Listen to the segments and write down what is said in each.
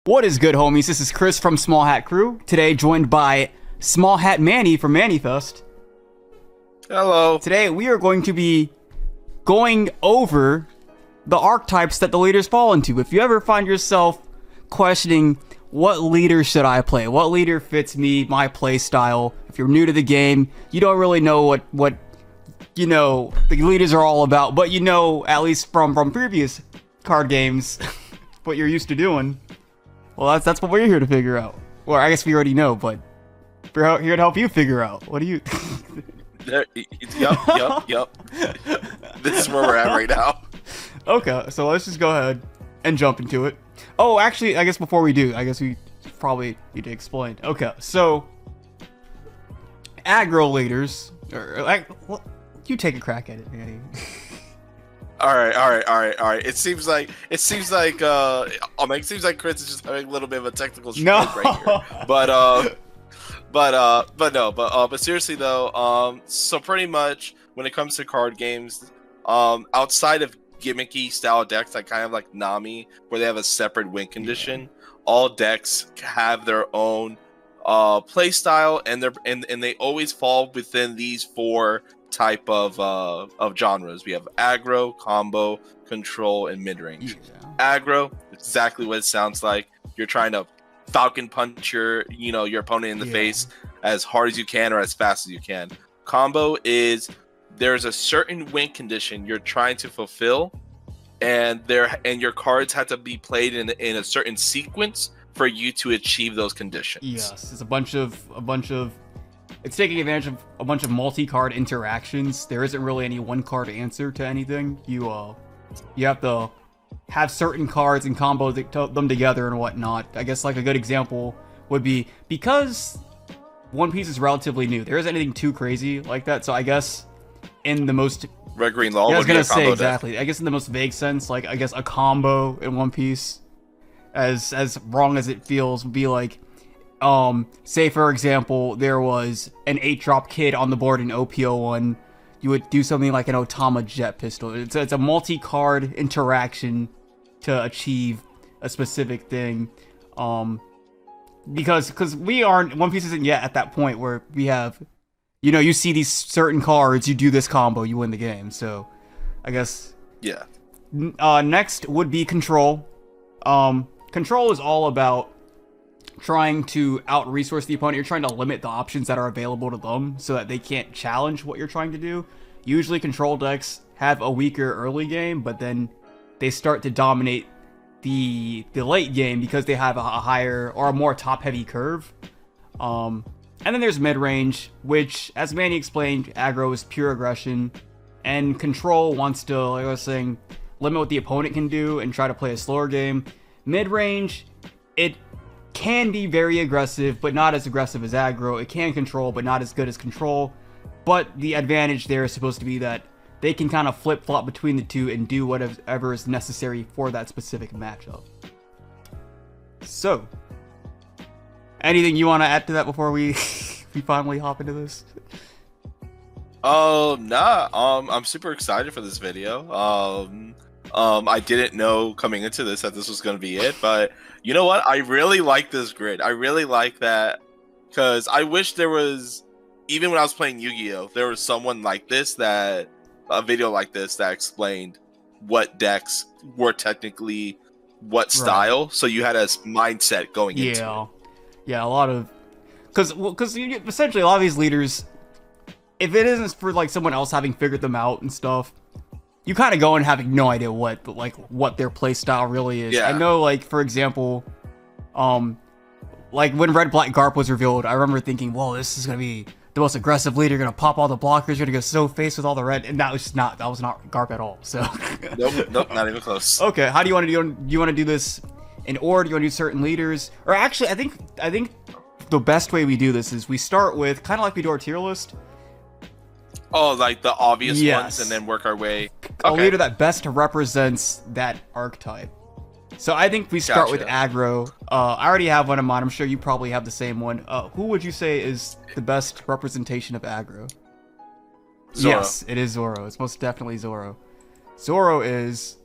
What is good, homies? This is Chris from Small Hat Crew. Today, joined by Small Hat Manny from Mannyfest. Hello. Today, we are going to be going over the archetypes that the leaders fall into. If you ever find yourself questioning, what leader should I play? What leader fits me, my play style? If you're new to the game, you don't really know what the leaders are all about, but you know, at least from previous card games, what you're used to doing. Well, that's what we're here to figure out. Well, I guess we already know, but we're here to help you figure out. What do you... Yup. This is where we're at right now. Okay, so let's just go ahead and jump into it. Oh, actually, I guess before we do, I guess we probably need to explain. Okay, so... Aggro leaders... you take a crack at it, Manny. All right. It seems like Chris is just having a little bit of a technical stroke right here. But seriously though, so pretty much when it comes to card games, outside of gimmicky style decks like kind of like Nami, where they have a separate win condition, all decks have their own play style, and they always fall within these four type of genres. We have aggro, combo, control, and mid-range. Aggro, exactly what it sounds like. You're trying to falcon punch your opponent in the face as hard as you can or as fast as you can. Combo is there's a certain win condition you're trying to fulfill, and your cards have to be played in a certain sequence for you to achieve those conditions. Yes, it's a bunch of it's taking advantage of a bunch of multi-card interactions. There isn't really any one-card answer to anything. You have to have certain cards and combo them together and whatnot. I guess like a good example would be, because One Piece is relatively new, there isn't anything too crazy like that. So I guess in the most Red Green Law. I was gonna say exactly. I guess in the most vague sense, like I guess a combo in One Piece, as wrong as it feels, would be like. Say for example, there was an 8-drop kid on the board in OPO1, you would do something like an Otama jet pistol. It's a multi-card interaction to achieve a specific thing. Because One Piece isn't yet at that point where we have, you see these certain cards, you do this combo, you win the game. So, I guess. Yeah. Next would be control. Control is all about trying to out-resource the opponent. You're trying to limit the options that are available to them so that they can't challenge what you're trying to do. Usually control decks have a weaker early game, but then they start to dominate the late game because they have a higher or a more top-heavy curve. And then there's mid-range, which, as Manny explained, aggro is pure aggression, and control wants to, like I was saying, limit what the opponent can do and try to play a slower game. Mid-range, it can be very aggressive, but not as aggressive as aggro. It can control, but not as good as control. But the advantage there is supposed to be that they can kind of flip-flop between the two and do whatever is necessary for that specific matchup. So, anything you want to add to that before we finally hop into this? I'm super excited for this video. I didn't know coming into this that this was going to be it, but you know what? I really like this grid. I really like that, because I wish there was, even when I was playing Yu-Gi-Oh, there was someone like this, a video like this that explained what decks were technically what style, right. So you had a mindset going into it. Yeah, a lot of, because essentially a lot of these leaders, if it isn't for like someone else having figured them out and stuff, you kind of go in having no idea what their play style really is. Yeah. I know, like, for example, like when Red Black Garp was revealed, I remember thinking, whoa, this is gonna be the most aggressive leader, gonna pop all the blockers, you're gonna go so face with all the red, and that was not Garp at all. So nope, not even close. Okay, how do you want to do? Do you want to do this in order? Do you want to do certain leaders? Or actually, I think the best way we do this is we start with kind of like we do our tier list. Oh, like the obvious ones, and then work our way. A leader that best represents that archetype. So I think we start with aggro. I already have one in mind. I'm sure you probably have the same one. Who would you say is the best representation of aggro? Zoro. Yes, it is Zoro. It's most definitely Zoro. Zoro is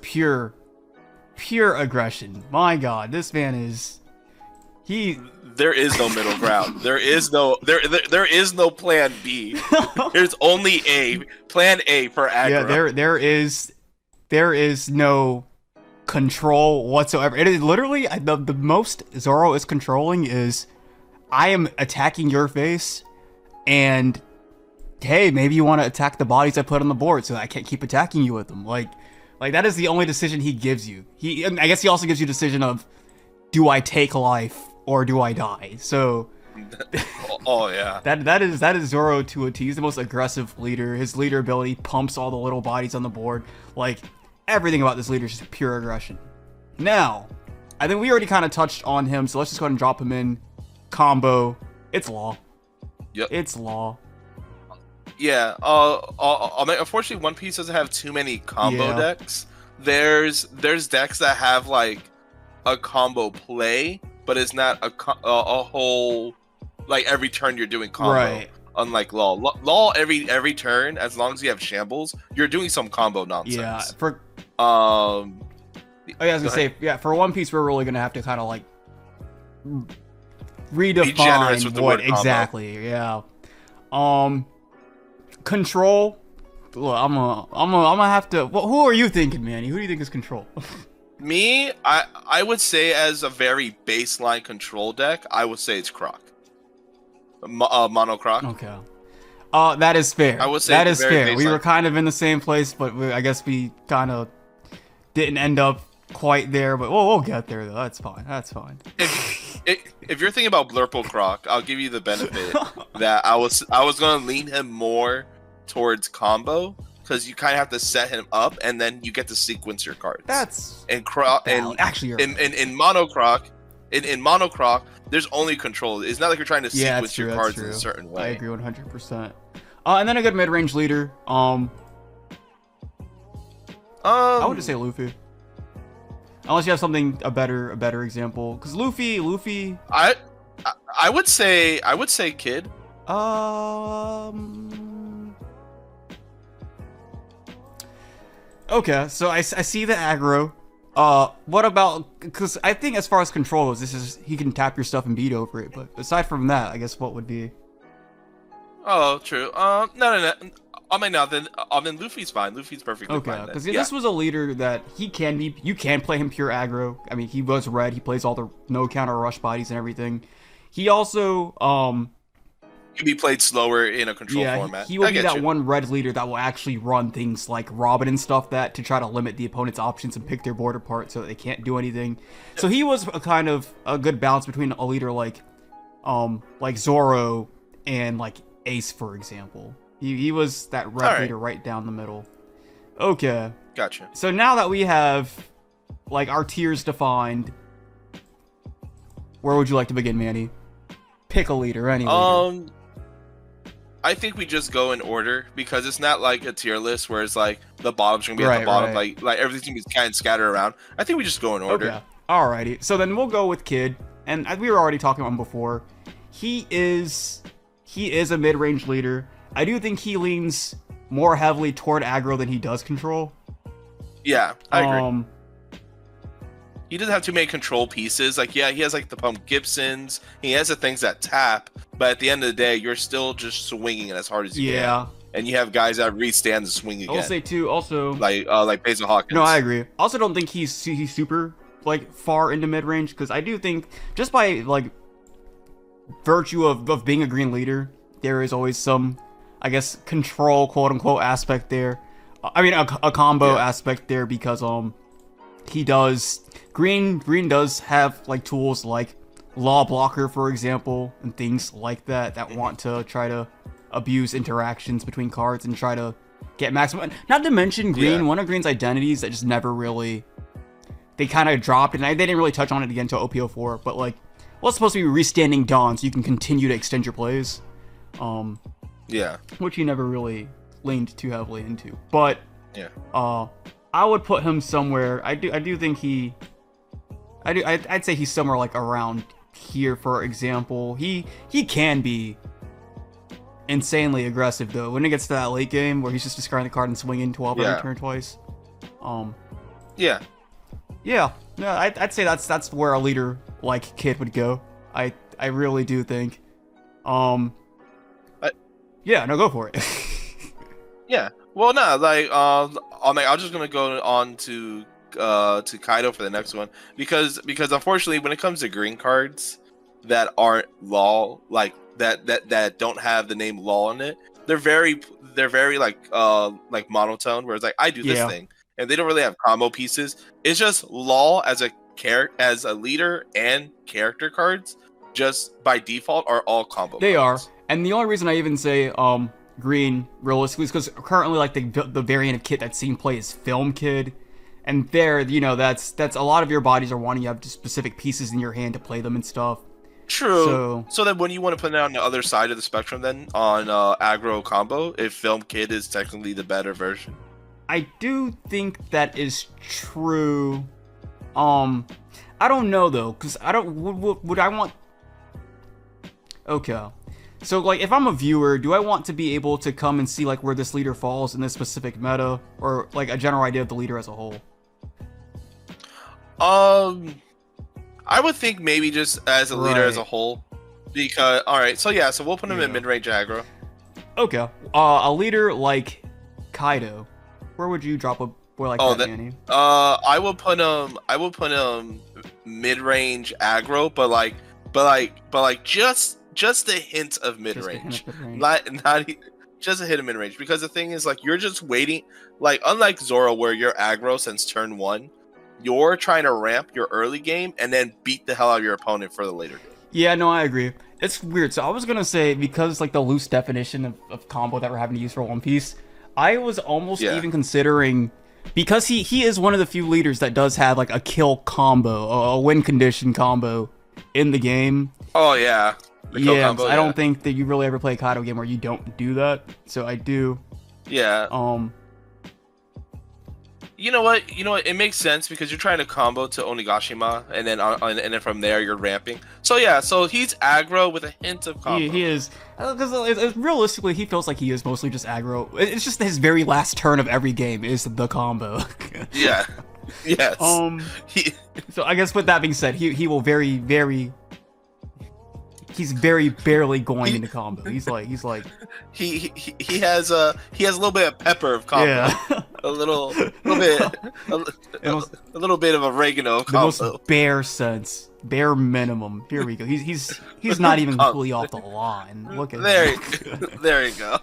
pure pure aggression. My God, this man is he. There is no middle ground. There is no plan B. There's only A. Plan A for aggro. Yeah, there is no control whatsoever. It is literally the most Zoro is controlling is I am attacking your face, and hey, maybe you want to attack the bodies I put on the board so I can't keep attacking you with them. Like that is the only decision he gives you. I guess he also gives you a decision of, do I take life or do I die? So oh yeah. That is Zoro to a T. He's the most aggressive leader. His leader ability pumps all the little bodies on the board. Like, everything about this leader is just pure aggression. Now, I think we already kind of touched on him, so let's just go ahead and drop him in. Combo. It's law. Yep. It's law. Yeah. Unfortunately, One Piece doesn't have too many combo decks. There's decks that have like a combo play, but it's not a whole, like, every turn you're doing combo. Right. Unlike law every turn, as long as you have shambles, you're doing some combo nonsense. Yeah. For I was gonna say, yeah, for One Piece, we're really gonna have to kind of like Be generous with redefine the what word combo. exactly. Yeah. Control. Look, I'm gonna have to. Well, who are you thinking, Manny? Who do you think is control? Me, I would say as a very baseline control deck, I would say it's Croc. Mono Croc. Okay. That is fair. I would say that it's is very fair. We baseline. were kind of in the same place, but I guess we kind of didn't end up quite there. But we'll get there though. That's fine. That's fine. If you're thinking about Blurple Croc, I'll give you the benefit that I was gonna lean him more towards combo, because you kind of have to set him up and then you get to sequence your cards. That's and Croc and actually you're right. in Mono Croc. In Mono Croc, there's only control. It's not like you're trying to Yeah, sequence that's true, your that's cards true. in a certain way. I agree 100%. And then a good mid-range leader. I would just say Luffy. Unless you have something a better example, because Luffy. I would say Kid. Okay, so I see the aggro. What about, because I think as far as control goes, this is, he can tap your stuff and beat over it, but aside from that, I guess what would be? Oh, true. No. I mean, no, then Luffy's fine. Luffy's perfectly fine. Okay, because this was a leader that he can be, you can play him pure aggro. I mean, he was red, he plays all the no counter rush bodies and everything. He also, can be played slower in a control format. He will be that one red leader that will actually run things like Robin and stuff that to try to limit the opponent's options and pick their board apart so that they can't do anything. So he was a kind of a good balance between a leader like Zoro and like Ace, for example. He was that red leader right down the middle. Okay. Gotcha. So now that we have like our tiers defined, where would you like to begin, Manny? Pick a leader, any leader. I think we just go in order, because it's not like a tier list where it's like the bottom's gonna be at the bottom, like everything's gonna be kind of scattered around. I think we just go in order. Okay. Alrighty. So then we'll go with Kid, and we were already talking about him before. He is a mid-range leader. I do think he leans more heavily toward aggro than he does control. Yeah, I agree. He doesn't have too many control pieces. Like, yeah, he has like the Pump Gibsons. He has the things that tap, but at the end of the day, you're still just swinging it as hard as you can. And you have guys that restand the swing again. I'll say too. Also, like Basil Hawkins. No, I agree. Also, don't think he's super like far into mid range, because I do think just by like virtue of being a green leader, there is always some, I guess, control quote unquote aspect there. I mean, a combo aspect there, because he does green does have like tools like Law Blocker, for example, and things like that want to try to abuse interactions between cards and try to get maximum. Not to mention green, one of green's identities that just never really, they kind of dropped, and they didn't really touch on it again until OPO4, but like, well, it's supposed to be restanding Dawn, so you can continue to extend your plays. Which he never really leaned too heavily into. But I would put him somewhere. I think I'd say he's somewhere like around here, for example. He can be insanely aggressive though when it gets to that late game where he's just discarding the card and swinging 12 every turn twice. Yeah, Yeah, no, I'd say that's where a leader like Kid would go. I really do think. Um, I, yeah, no, go for it. yeah. Well, no, like I'm just gonna go on to Kaido for the next one because unfortunately when it comes to green cards that aren't law that don't have the name law in it, they're very like monotone, where it's like I do this Yeah. thing and they don't really have combo pieces. It's just law as a leader and character cards just by default are all combo They are, cards. and the only reason I even say green realistically is because currently like the variant of Kid that's seen play is Film Kid, and there that's a lot of your bodies are wanting you have specific pieces in your hand to play them and stuff. True. So then when you want to put it on the other side of the spectrum then on aggro combo, if Film Kid is technically the better version. I do think that is true. I don't know though, because I don't would I want. Okay. So, like, if I'm a viewer, do I want to be able to come and see, like, where this leader falls in this specific meta? Or, like, a general idea of the leader as a whole? I would think maybe just as a leader as a whole. Because, alright, so yeah, so we'll put him in mid-range aggro. Okay. A leader like Kaido, where would you drop a boy like that, Danny? I would put him mid-range aggro, but like just a hint of mid-range. Not just a hit of mid-range, because the thing is, like, you're just waiting, like, unlike Zoro where you're aggro since turn 1, you're trying to ramp your early game and then beat the hell out of your opponent for the later game. Yeah, no, I agree. It's weird. So I was gonna say, because like the loose definition of combo that we're having to use for One Piece, I was almost even considering, because he is one of the few leaders that does have like a kill combo, a win condition combo in the game. Oh yeah. Combo, I don't think that you really ever play a Kaido game where you don't do that. So I do. Yeah. You know what? It makes sense because you're trying to combo to Onigashima, and then from there you're ramping. So yeah, so he's aggro with a hint of combo. He is, because realistically he feels like he is mostly just aggro. It's just his very last turn of every game is the combo. Yeah. Yes. So I guess with that being said, he will he's very barely going into combo. He's like he has a little bit of pepper of combo. Yeah. a little bit of oregano of combo. The most bare minimum. Here we go. He's not even completely off the line. Look at there you go.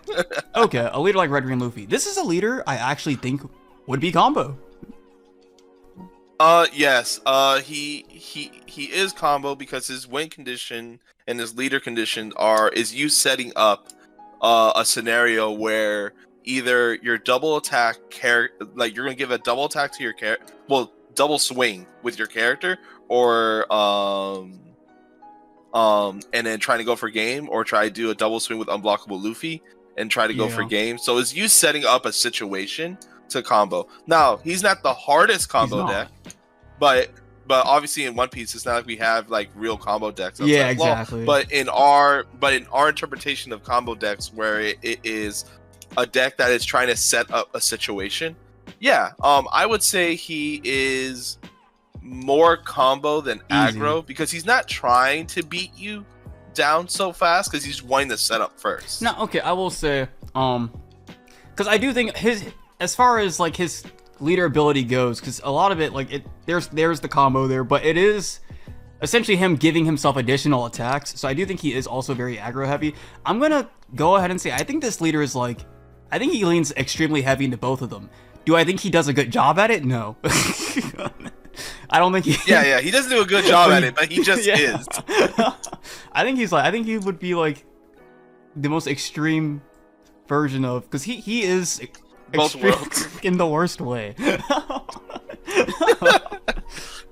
Okay, a leader like Red Green Luffy. This is a leader I actually think would be combo. Yes. He is combo because his win condition and his leader condition is you setting up a scenario where either your double attack like you're gonna give a double attack to your character, well, double swing with your character, or and then trying to go for game, or try to do a double swing with unblockable Luffy and try to go for game. So it's you setting up a situation to combo. Now, he's not the hardest combo deck, but obviously in One Piece it's not like we have like real combo decks. Yeah, exactly. But in our interpretation of combo decks, where it is a deck that is trying to set up a situation, I would say he is more combo than aggro, because he's not trying to beat you down so fast, because he's wanting to set up first. No, okay, I will say, because I do think as far as like his leader ability goes, because a lot of it, like, there's the combo there, but it is essentially him giving himself additional attacks. So I do think he is also very aggro heavy. I'm gonna go ahead and say I think this leader is like, I think he leans extremely heavy into both of them. Do I think he does a good job at it? No. I don't think he... Yeah, he doesn't do a good job at it, but he just is. I think he would be like the most extreme version of, because he is both worlds in the worst way.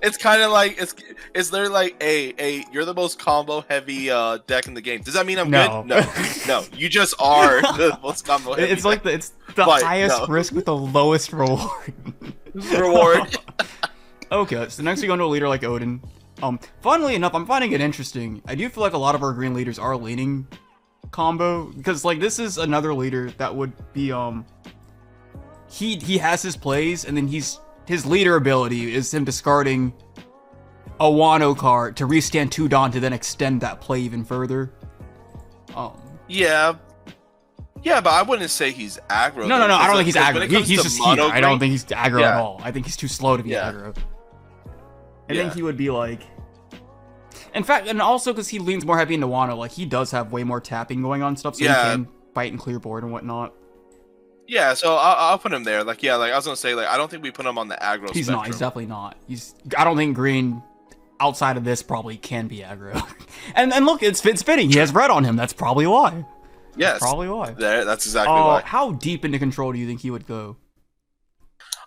It's kind of like it's literally like, hey, you're the most combo heavy deck in the game. Does that mean I'm good? No, you just are the most combo heavy. It's like it's the highest risk with the lowest reward. Okay, so next we go into a leader like Odin. Funnily enough, I'm finding it interesting. I do feel like a lot of our green leaders are leaning combo, because like this is another leader that would be he has his plays, and then he's his leader ability is him discarding a Wano card to restand 2 Dawn to then extend that play even further. Yeah. Yeah, but I wouldn't say he's aggro. No, I don't think he's aggro. He's just here. I don't think he's aggro at Yeah. all. I think he's too slow to be aggro. I think he would be like... In fact, and also because he leans more heavy into Wano, like, he does have way more tapping going on and stuff, so he can fight and clear board and whatnot. Yeah, so I'll put him there. Like, yeah, like I was gonna say, like I don't think we put him on the aggro He's spectrum. not. He's definitely not. I don't think green, outside of this, probably can be aggro. and look, it's fitting. He has red on him. That's probably why. Yes. That's probably why. That's exactly why. How deep into control do you think he would go?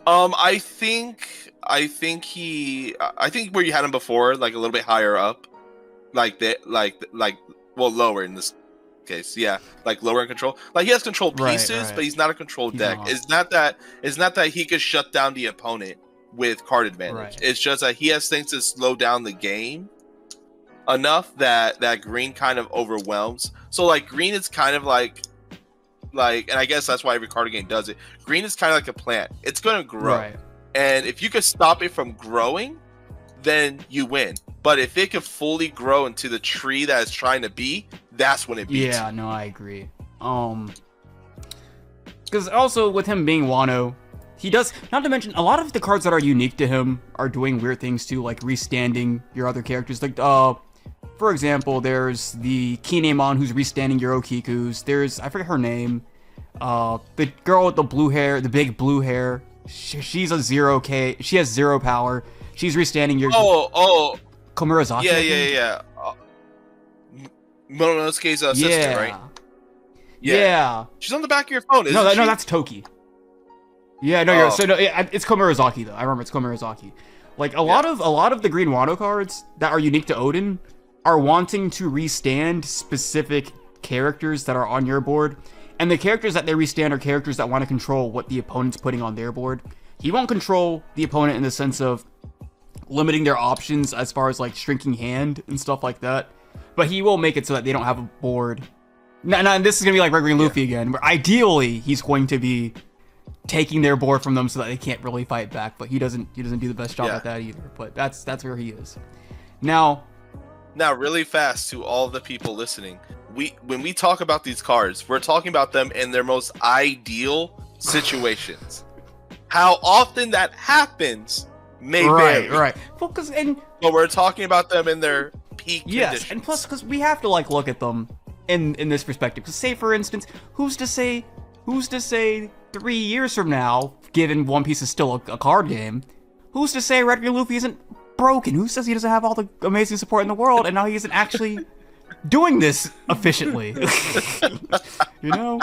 I think where you had him before, like a little bit higher up, like lower in this case, yeah, like lower in control. Like he has control pieces, but he's not a control deck. It's not that he could shut down the opponent with card advantage. Right. It's just that he has things to slow down the game enough that green kind of overwhelms. So like green is kind of like, and I guess that's why every card game does it. Green is kind of like a plant. It's going to grow. Right. And if you could stop it from growing, then you win. But if it could fully grow into the tree that it's trying to be, that's when it beats. Yeah, no, I agree. Because also with him being Wano, he does, not to mention, a lot of the cards that are unique to him are doing weird things too, like restanding your other characters. Like, for example, there's the Kinemon who's restanding your Okikus. There's, I forget her name, the girl with the blue hair, the big blue hair. She's a 0K. She has 0 power. She's restanding your... Komurazaki. Yeah. Mononosuke's sister, right? Yeah. She's on the back of your phone, isn't she? No, that's Toki. Yeah, no, it's Komurazaki though. I remember it's Komurazaki. Like a lot of the green Wano cards that are unique to Odin are wanting to restand specific characters that are on your board, and the characters that they restand are characters that want to control what the opponent's putting on their board. He won't control the opponent in the sense of limiting their options as far as like shrinking hand and stuff like that, but he will make it so that they don't have a board. Now this is gonna be like Red Green Luffy again, where ideally he's going to be taking their board from them so that they can't really fight back, but he doesn't do the best job at that either. But that's where he is. Now really fast to all the people listening, when we talk about these cards, we're talking about them in their most ideal situations. How often that happens may vary. Right. Well, but we're talking about them in their peak conditions. And plus, because we have to like look at them in this perspective. Because say, for instance, who's to say 3 years from now, given One Piece is still a card game, who's to say Red Green Luffy isn't broken? Who says he doesn't have all the amazing support in the world and now he isn't actually doing this efficiently? You know?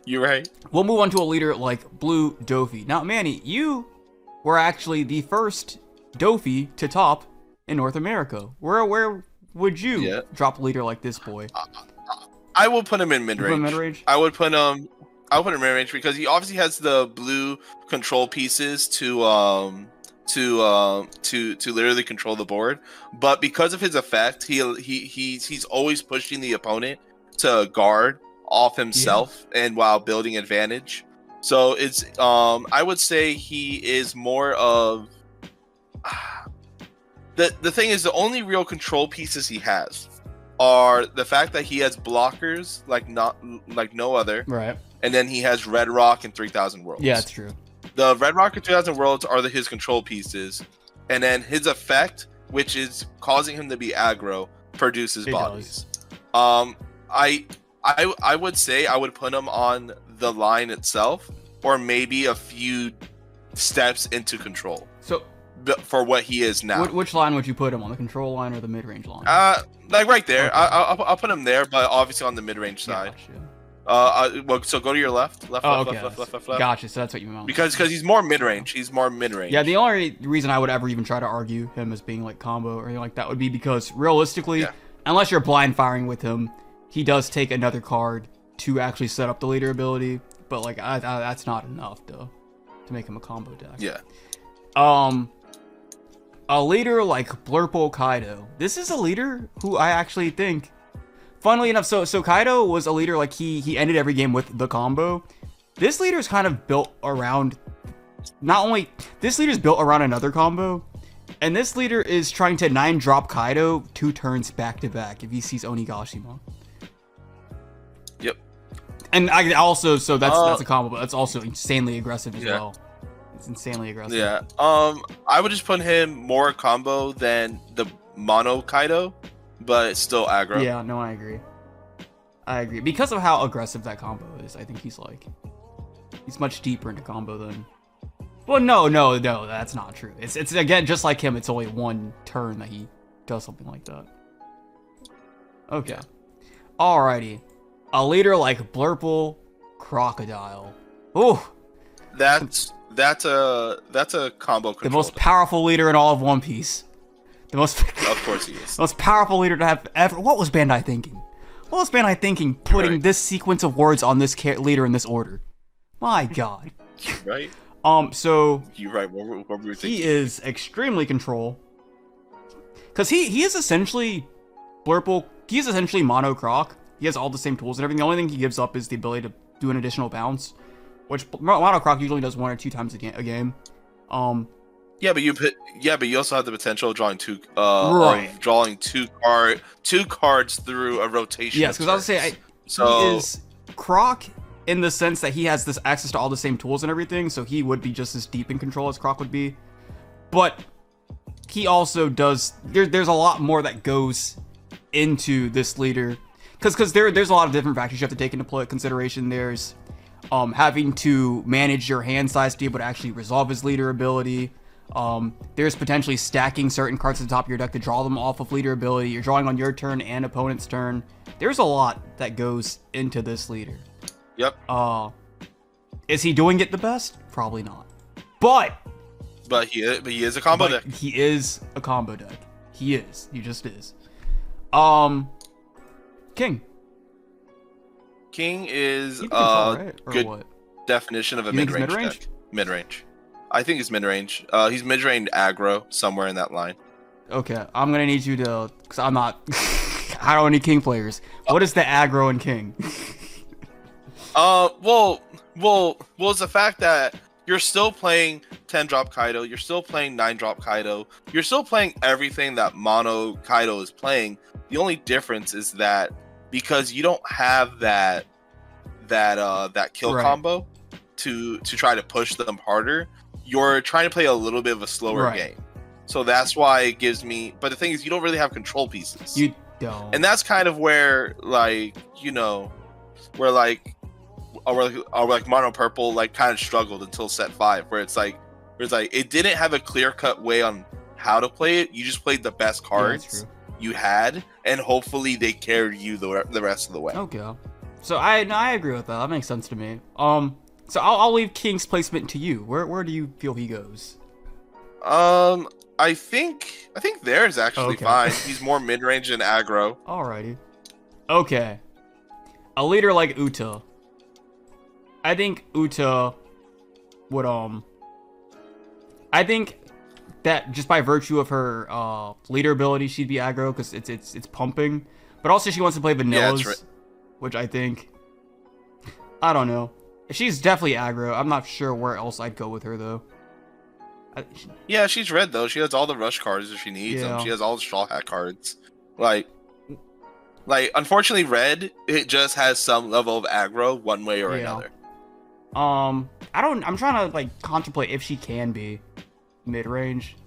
You're right. We'll move on to a leader like Blue Dofi. Now, Manny, you were actually the first Dofi to top in North America. Where would you drop a leader like this boy? I will put him in mid-range. Mid-range? I would put him in mid-range because he obviously has the blue control pieces to literally control the board. But because of his effect, he's always pushing the opponent to guard off himself and while building advantage. So it's I would say he is more of the thing is the only real control pieces he has are the fact that he has blockers like no other. Right. And then he has Red Rock and 3000 Worlds. Yeah, that's true. The Red Rock and 3000 Worlds are his control pieces, and then his effect, which is causing him to be aggro, produces bodies. I would say I would put him on the line itself, or maybe a few steps into control. So for what he is now. Which line would you put him on, the control line or the mid-range line? Like right there. Okay. I'll put him there, but obviously on the mid-range side. Gotcha. Well, so go to your left. Left. Gotcha. So that's what you meant. Because he's more mid-range. Yeah, the only reason I would ever even try to argue him as being like combo or anything like that would be because realistically, unless you're blind firing with him, he does take another card to actually set up the leader ability. But like that's not enough though to make him a combo deck. Yeah. A leader like Blurple Kaido. This is a leader who I actually think, funnily enough, so Kaido was a leader like he ended every game with the combo. This leader is kind of built around not only this leader is built around another combo, and this leader is trying to 9-drop Kaido 2 turns back to back if he sees Onigashima. Yep. And I also, so that's a combo, but that's also insanely aggressive as well. It's insanely aggressive. Yeah. I would just put him more combo than the mono Kaido, but it's still aggro. Yeah, no, I agree. I agree. Because of how aggressive that combo is, I think he's much deeper into combo than... Well, no, that's not true. It's again, just like him, it's only 1 turn that he does something like that. Okay. Alrighty. A leader like Blurple Crocodile. Ooh. That's a combo control. The most powerful leader in all of One Piece. The most... Of course he is. Most powerful leader to have ever... What was Bandai thinking? What was Bandai thinking putting this sequence of words on this leader in this order? My god. Right? So... You're right. What were we thinking? He is extremely control. Because he is essentially... Blurple... He is essentially Mono Croc. He has all the same tools and everything. The only thing he gives up is the ability to do an additional bounce. Which Mono Croc usually does 1 or 2 times a game. Yeah, but you also have the potential of drawing two cards through a rotation. Yes, because I was say he is Croc in the sense that he has this access to all the same tools and everything, so he would be just as deep in control as Croc would be. But he also does. There's a lot more that goes into this leader, because there's a lot of different factors you have to take into consideration. There's having to manage your hand size to be able to actually resolve his leader ability. There's potentially stacking certain cards at the top of your deck to draw them off of leader ability. You're drawing on your turn and opponent's turn. There's a lot that goes into this leader. Yep. Is he doing it the best? Probably not. But he is a combo deck. He is a combo deck. He is. He just is. King. King is right? good what? definition of a mid-range deck. Mid-range. I think it's mid-range. He's mid-range aggro, somewhere in that line. Okay, I'm gonna need you to, because I'm not, I don't know any King players. What is the aggro in King? Well, it's the fact that you're still playing 10-drop Kaido, you're still playing 9-drop Kaido, you're still playing everything that Mono Kaido is playing. The only difference is that because you don't have that kill combo to try to push them harder, you're trying to play a little bit of a slower game. So that's why it gives me... But the thing is, you don't really have control pieces. You don't. And that's kind of where, like, where Mono Purple, like, kind of struggled until set 5, where it's like, it didn't have a clear-cut way on how to play it. You just played the best cards you had, and hopefully they carried you the rest of the way. Okay. So I agree with that. That makes sense to me. So I'll leave King's placement to you. Where do you feel he goes? I think theirs actually fine. He's more mid-range than aggro. Alrighty. Okay. A leader like Uta. I think Uta would I think that just by virtue of her leader ability, she'd be aggro because it's pumping. But also she wants to play vanillas, which I think, I don't know. She's definitely aggro. I'm not sure where else I'd go with her though. Yeah, she's red though. She has all the rush cards if she needs them. She has all the straw hat cards. Like unfortunately, red, it just has some level of aggro one way or another. I'm trying to like contemplate if she can be mid-range,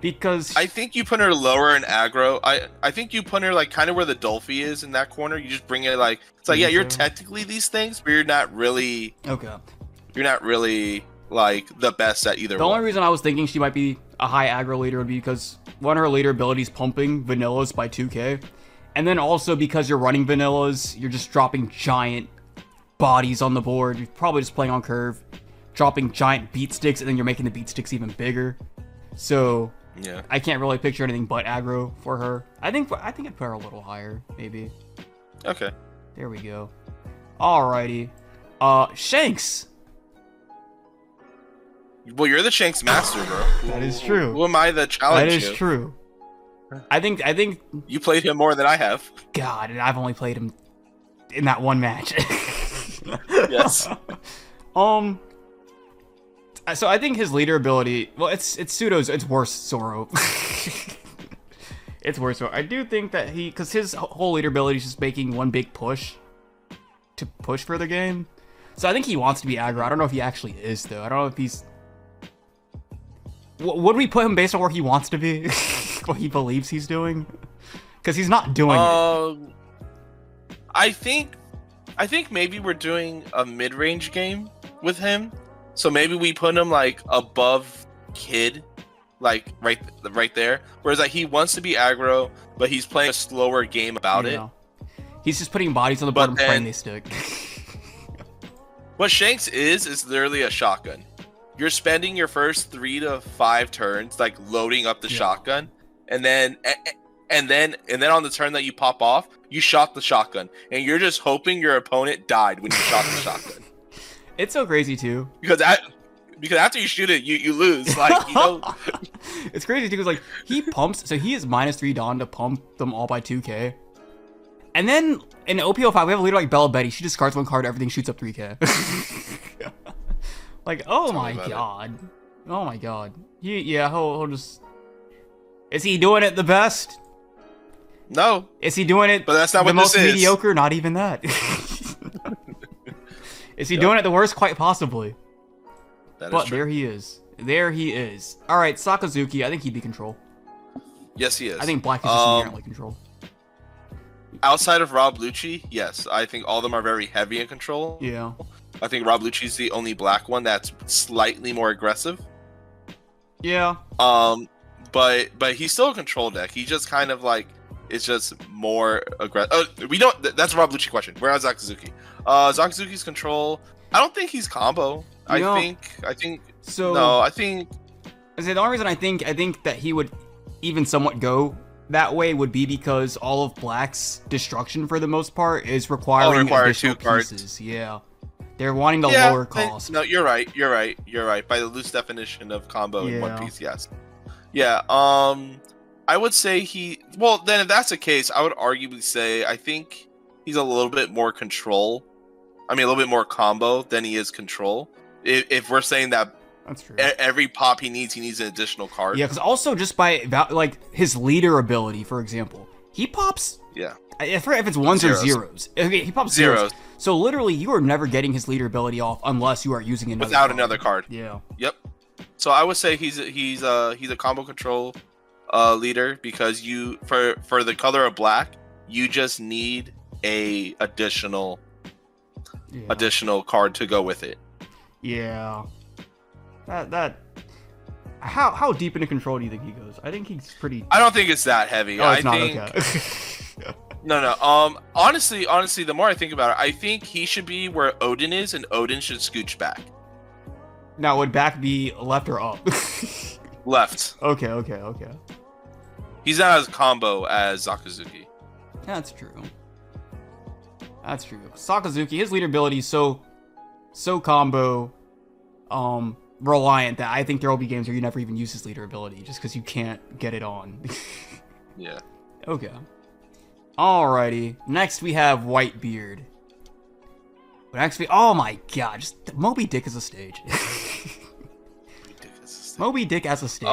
because I think you put her lower in aggro. I think you put her like kind of where the Dolphy is in that corner. You just bring it like, it's like, yeah, you're technically these things, but you're not really like the best at either. The only reason I was thinking she might be a high aggro leader would be because one of her leader abilities pumping vanillas by 2k, and then also because you're running vanillas, you're just dropping giant bodies on the board. You're probably just playing on curve, dropping giant beat sticks, and then you're making the beat sticks even bigger. So yeah, I can't really picture anything but aggro for her. I think I'd put her a little higher, maybe. Okay. There we go. Alrighty. Shanks. Well, you're the Shanks master, bro. That is true. Who am I to challenge you? That is true. I think you played him more than I have. God, and I've only played him in that one match. Yes. So I think his leader ability, well, it's pseudo's, it's worse Zoro. It's worse Zoro. I do think that because his whole leader ability is just making one big push to push for the game. So I think he wants to be aggro. I don't know if he actually is though. I don't know if he's. Would we put him based on where he wants to be? What he believes he's doing? Because he's not doing it. I think maybe we're doing a mid-range game with him. So maybe we put him like above Kid, like right there. Whereas like he wants to be aggro, but he's playing a slower game about it. He's just putting bodies on the bottom frame they stick. What Shanks is literally a shotgun. You're spending your first 3 to 5 turns like loading up the shotgun, and then on the turn that you pop off, you shot the shotgun, and you're just hoping your opponent died when you shot the shotgun. It's so crazy too. Because after you shoot it, you lose. Like, you know. It's crazy too, because like he pumps, so he is -3 Dawn to pump them all by 2k. And then in OPO5, we have a leader like Bella Betty. She discards 1 card, everything shoots up 3k. Like, oh my god. Oh my god. He'll just. Is he doing it the best? No. Is he doing it but that's not the what most this is. mediocre? Not even that. Is he doing it the worst? Quite possibly. But there he is. There he is. Alright, Sakazuki, I think he'd be control. Yes, he is. I think Black is just inherently control. Outside of Rob Lucci, yes. I think all of them are very heavy in control. Yeah. I think Rob Lucci's the only black one that's slightly more aggressive. Yeah. But he's still a control deck. He just kind of like it's just more aggressive. Oh, we don't. That's a Rob Lucci question. Where is Sakazuki? Sakazuki's control. I don't think he's combo. I think. So no, I think. The only reason I think that he would even somewhat go that way would be because all of Black's destruction for the most part is requiring additional 2 cards. pieces. Yeah. They're wanting the lower cost. No, you're right. By the loose definition of combo in one piece, yes. Yeah. I would say well, then if that's the case, I would arguably say I think he's a little bit more control. I mean, a little bit more combo than he is control. If we're saying that. That's true. Every pop he needs an additional card. Yeah, because also just by like his leader ability, for example, he pops. Yeah. If it's ones or zeros. Okay, he pops zeros. So literally, you are never getting his leader ability off unless you are using another without card. another card. Yeah. Yep. So I would say he's a combo control leader because for the color of black, you just need a additional card to go with it. Yeah. How deep into control do you think he goes? I think he's pretty. I don't think it's that heavy. Oh, it's not think. okay. No. Honestly, the more I think about it, I think he should be where Odin is, and Odin should scooch back. Now, would back be left or up? Left. Okay. He's not as combo as Sakazuki. That's true. Sakazuki, his leader ability is so combo, reliant that I think there will be games where you never even use his leader ability just because you can't get it on. Yeah. Okay. Alrighty. Next we have Whitebeard. Oh my god, just Moby Dick as a stage. Moby Dick as a stage.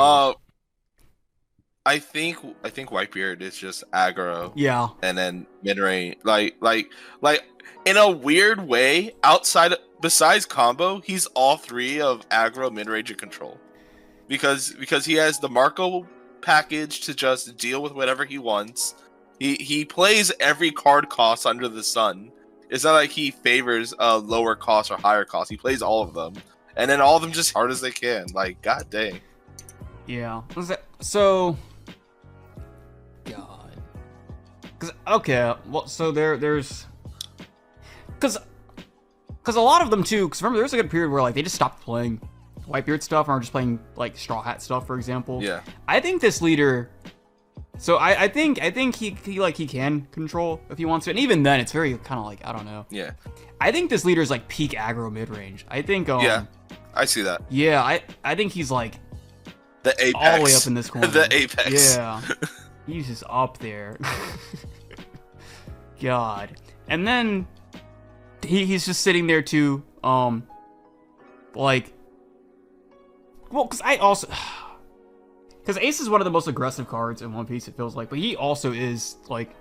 I think Whitebeard is just aggro. Yeah. And then mid-range, like in a weird way, besides combo, he's all 3 of aggro, mid-range, and control. Because he has the Marco package to just deal with whatever he wants. He plays every card cost under the sun. It's not like he favors a lower cost or higher cost. He plays all of them. And then all of them just hard as they can. Like, god dang. Yeah. So... God. So there's... Because a lot of them, too... Because remember, there's a good period where, like, they just stopped playing Whitebeard stuff and are just playing, like, Straw Hat stuff, for example. Yeah. I think this leader... So I think he can control if he wants to, and even then it's very kind of like, I don't know. Yeah. I think this leader is like peak aggro mid range. I think yeah, I see that. Yeah, I think he's like the apex, all the way up in this corner. The apex. Yeah. He's just up there. God. And then he's just sitting there too, like Well, because because Ace is one of the most aggressive cards in One Piece. It feels like, but he also is like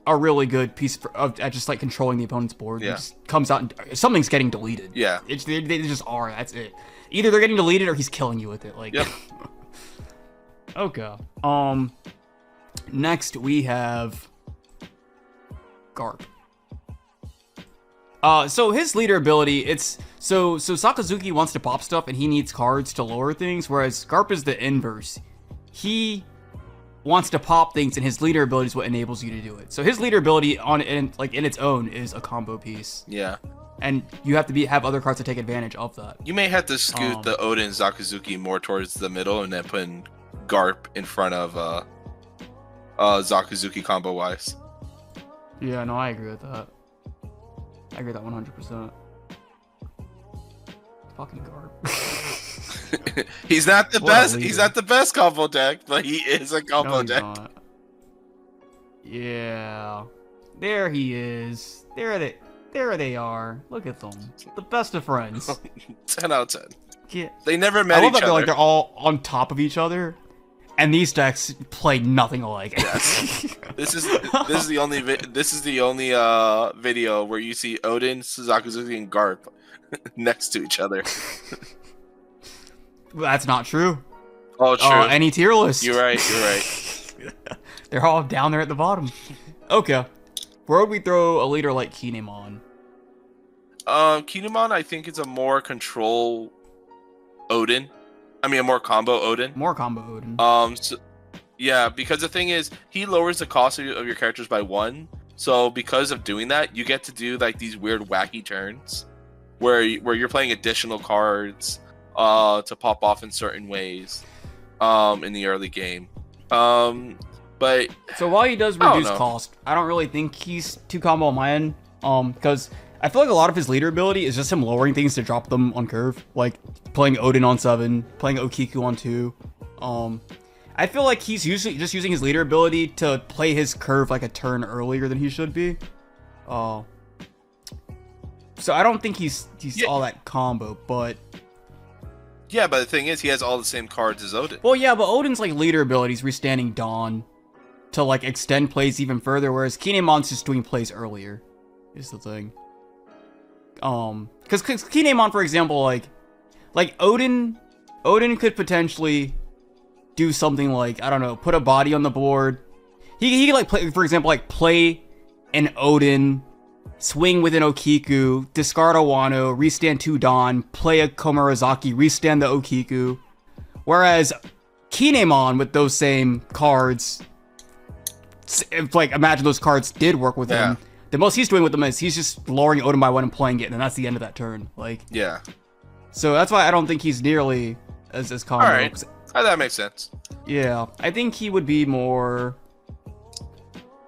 a really good piece at just like controlling the opponent's board. Yeah. It just comes out and something's getting deleted. Yeah. They just are. That's it. Either they're getting deleted or he's killing you with it. Like. Yep. Okay. Next we have Garp. So his leader ability, it's so Sakazuki wants to pop stuff and he needs cards to lower things, whereas Garp is the inverse. He wants to pop things and his leader ability is what enables you to do it. So his leader ability in its own is a combo piece. Yeah. And you have to have other cards to take advantage of that. You may have to scoot the Oden Sakazuki more towards the middle and then put in Garp in front of Sakazuki combo wise. Yeah, no, I agree with that. I agree with that 100%. Fucking Garp. He's not the best. He's not the best combo deck, but he is a combo deck. Not. Yeah. There he is. There they are. Look at them. The best of friends. 10 out of 10. Yeah. They never met I love each that other. they're all on top of each other, and these decks play nothing alike. Yes. This is the only video where you see Odin, Sakazuki, and Garp next to each other. That's not true. Oh, true. Any tier list. You're right. They're all down there at the bottom. Okay. Where would we throw a leader like Kinemon? Kinemon, I think it's a more control Odin. I mean, a more combo Odin. More combo Odin. Yeah, because the thing is, he lowers the cost of your characters by 1. So because of doing that, you get to do like these weird, wacky turns, where you're playing additional cards, to pop off in certain ways, in the early game. But so while he does reduce cost, I don't really think he's too combo on my end. Because I feel like a lot of his leader ability is just him lowering things to drop them on curve, like playing Odin on 7, playing Okiku on 2. I feel like he's usually just using his leader ability to play his curve like a turn earlier than he should be. So I don't think he's all that combo, but yeah, but the thing is, he has all the same cards as Odin. Well, yeah, but Odin's like leader ability is restanding Dawn to like extend plays even further, whereas Kinemon's just doing plays earlier. Is the thing. Because Kinemon, for example, like Odin could potentially do something like, I don't know, put a body on the board. He could like play, for example, like play an Odin, swing with an Okiku, discard a Wano, restand 2 Dawn, play a Komarazaki, restand the Okiku. Whereas Kinemon with those same cards, if like imagine those cards did work with him, the most he's doing with them is he's just lowering Odin by 1 and playing it, and then that's the end of that turn. Like, yeah. So that's why I don't think he's nearly as combo. Alright, that makes sense. Yeah, I think he would be more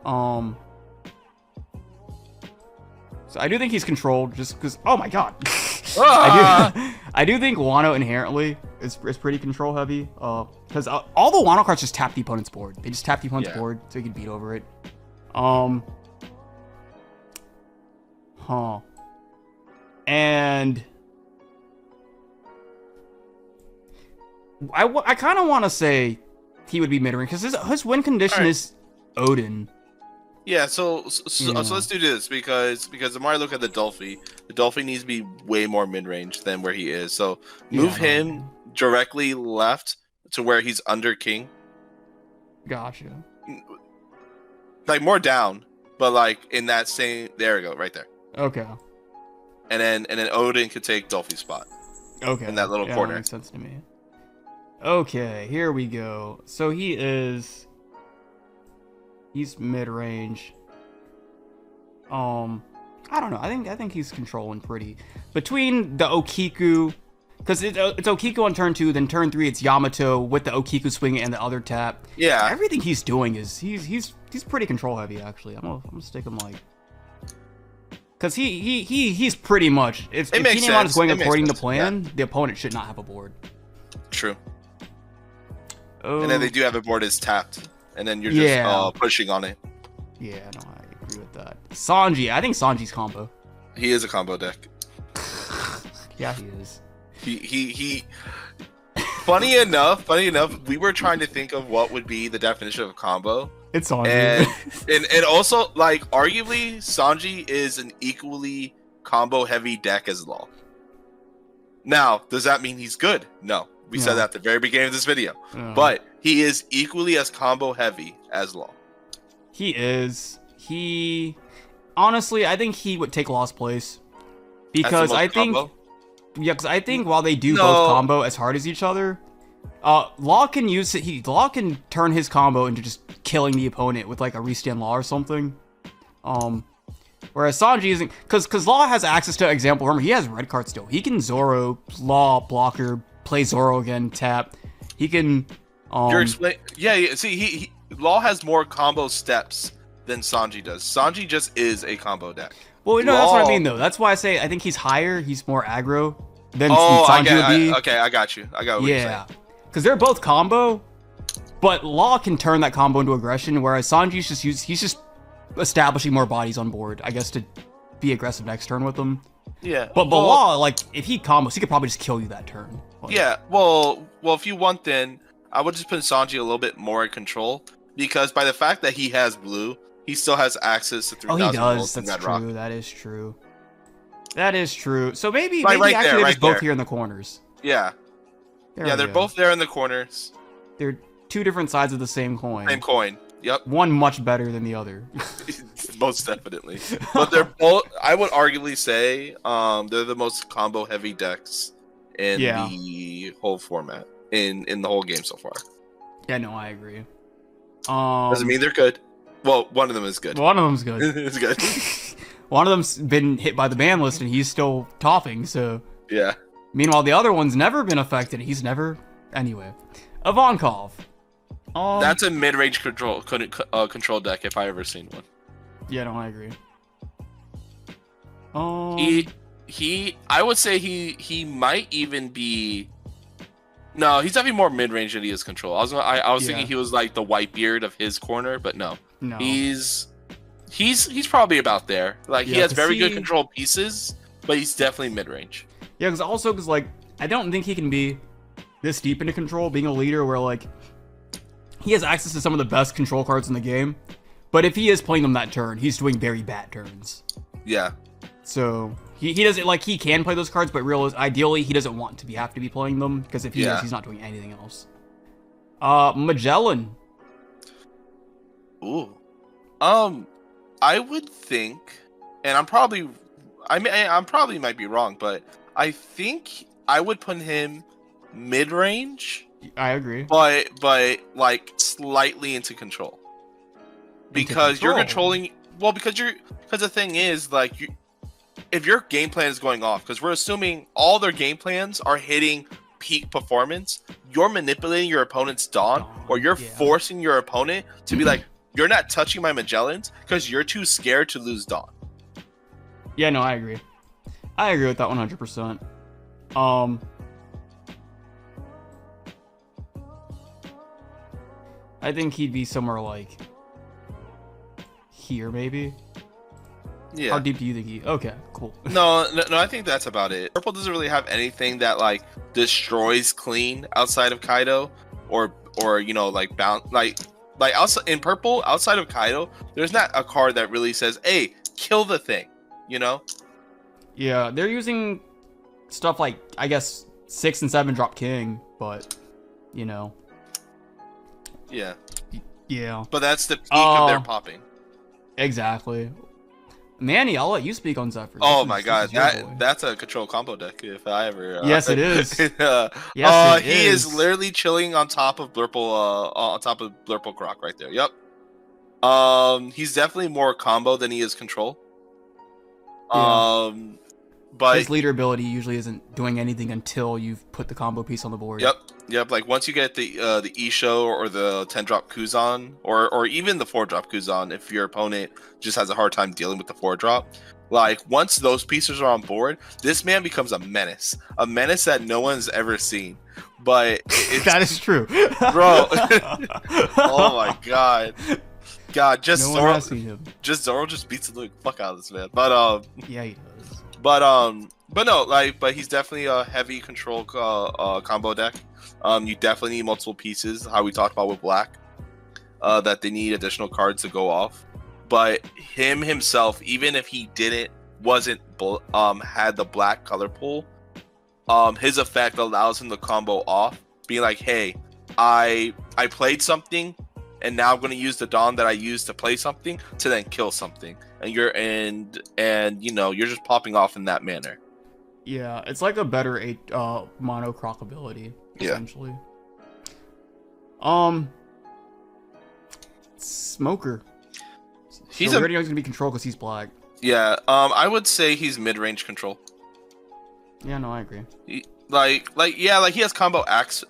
so I do think he's controlled just because, oh my god. I do think Wano inherently is pretty control heavy, because all the Wano cards just tap the opponent's board. They just tap the opponent's board so you can beat over it. And I kind of want to say he would be mid-range because his win condition is Odin. Yeah, so let's do this because the more I look at the Dolphy needs to be way more mid-range than where he is. So move him directly left to where he's under King. Gotcha. Like more down, but like in that same. There we go, right there. Okay. And then Odin could take Dolphy's spot. Okay. In that little corner. That makes sense to me. Okay, here we go. So he's mid-range. I don't know. I think he's controlling pretty between the Okiku, because it's Okiku on turn 2, then turn 3 it's Yamato with the Okiku swing and the other tap. Yeah. Everything he's doing is he's pretty control heavy actually. I'm gonna stick him like, because he's pretty much if Kinemon is going according to plan, the opponent should not have a board. True. And then they do have a board is tapped, and then you're just pushing on it. Yeah, no, I agree with that. Sanji, I think Sanji's combo. He is a combo deck. Yeah, he is. funny enough, we were trying to think of what would be the definition of combo. It's on And, you. and also, like, arguably, Sanji is an equally combo-heavy deck as Law. Now, does that mean he's good? No. We said that at the very beginning of this video. But he is equally as combo-heavy as Law. He is. Honestly, I think he would take Law's place. Because I think... combo? Yeah, because I think while they do both combo as hard as each other, Law can use it. Law can turn his combo into just killing the opponent with like a restand Law or something. Whereas Sanji isn't, because Law has access to example. Remember, he has red card still. He can Zoro, Law, blocker, play Zoro again, tap. He can. Yeah. See, Law has more combo steps than Sanji does. Sanji just is a combo deck. Well, no, that's what I mean though. That's why I say I think he's higher. He's more aggro than Sanji would be. Okay, I got you. I got what you're saying. Because they're both combo, but Law can turn that combo into aggression, whereas Sanji's he's just establishing more bodies on board, I guess, to be aggressive next turn with them. Yeah. But Law, like, if he combos, he could probably just kill you that turn. Like, yeah. Well, if you want, then I would just put Sanji a little bit more in control, because by the fact that he has blue, he still has access to 3,000 he does. That's Bedrock. True. That is true. That is true. So maybe right actually there, they're both here in the corners. Yeah. They're both there in the corners. They're two different sides of the same coin. Same coin. Yep. One much better than the other. Most definitely. But they're both, I would arguably say, they're the most combo heavy decks in the whole format, in the whole game so far. Yeah, no, I agree. Doesn't mean they're good. Well, one of them is good. One of them's good. It's good. One of them's been hit by the ban list and he's still topping, so... Yeah. Meanwhile, the other one's never been affected. He's never... Anyway. Ivankov. That's a mid-range control deck if I ever seen one. Yeah, no, I agree. I would say he might even be... No, he's definitely more mid-range than he is control. I was thinking he was like the Whitebeard of his corner, but no. He's probably about there. Like, he has very good control pieces, but he's definitely mid-range. Yeah, because like, I don't think he can be this deep into control, being a leader where, like, he has access to some of the best control cards in the game, but if he is playing them that turn, he's doing very bad turns. Yeah. So, he doesn't, like, he can play those cards, but ideally, he doesn't want to have to be playing them, because if he is, he's not doing anything else. Magellan. Ooh. I would think, and I'm probably might be wrong, but I think I would put him mid-range. I agree. But like slightly into control. Because you're controlling, because the thing is, like, if your game plan is going off, because we're assuming all their game plans are hitting peak performance, you're manipulating your opponent's Dawn, or you're forcing your opponent to be like, you're not touching my Magellans because you're too scared to lose Dawn. Yeah, no, I agree. I agree with that 100%. I think he'd be somewhere like here, maybe. Yeah. How deep do you think he? Okay, cool. No, I think that's about it. Purple doesn't really have anything that like destroys clean outside of Kaido, or like bound like outside in purple outside of Kaido. There's not a card that really says, "Hey, kill the thing," you know? Yeah, they're using stuff like, I guess, 6 and 7 drop king, but Yeah. Yeah. But that's the peak of their popping. Exactly. Manny, I'll let you speak on Zephyr. Oh my god, that's a control combo deck if I ever... Yes, it is. He is literally chilling on top of Blurple Croc right there. Yep. He's definitely more combo than he is control. But his leader ability usually isn't doing anything until you've put the combo piece on the board. Yep. Like once you get the Isho or the 10-drop Kuzan, or even the 4-drop Kuzan, if your opponent just has a hard time dealing with the 4-drop, like once those pieces are on board, this man becomes a menace that no one's ever seen. But that is true, bro. Oh my god. Just Zoro just beats the fuck out of this man. But yeah, he does. But no, but he's definitely a heavy control combo deck. You definitely need multiple pieces, how we talked about with black, that they need additional cards to go off. But himself, even if he wasn't had the black color pool, his effect allows him to combo off, being like, hey, I played something, and now I'm going to use the Dawn that I used to play something to then kill something, and you're just popping off in that manner. Yeah, it's like a better mono croc ability, essentially. Yeah. Smoker. He's already going to be control because he's black. Yeah, I would say he's mid-range control. Yeah, no, I agree. He has combo acts,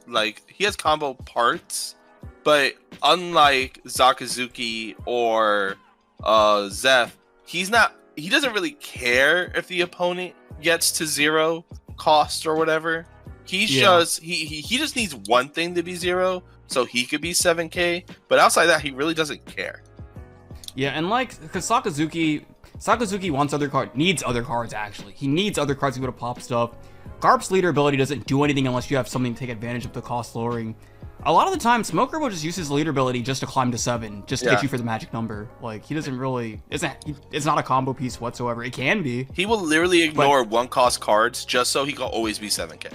he has combo parts, but unlike Zakazuki or Zeph, he doesn't really care if the opponent gets to 0 cost or whatever. He just needs one thing to be 0 so he could be 7k, but outside that he really doesn't care. Yeah, and because Sakazuki needs other cards, actually. He needs other cards to be able to pop stuff. Garp's leader ability doesn't do anything unless you have something to take advantage of the cost lowering. A lot of the time, Smoker will just use his leader ability just to climb to 7, just to hit you for the magic number. Like, he doesn't really... It's not a combo piece whatsoever. It can be. He will literally ignore 1-cost cards just so he can always be 7k.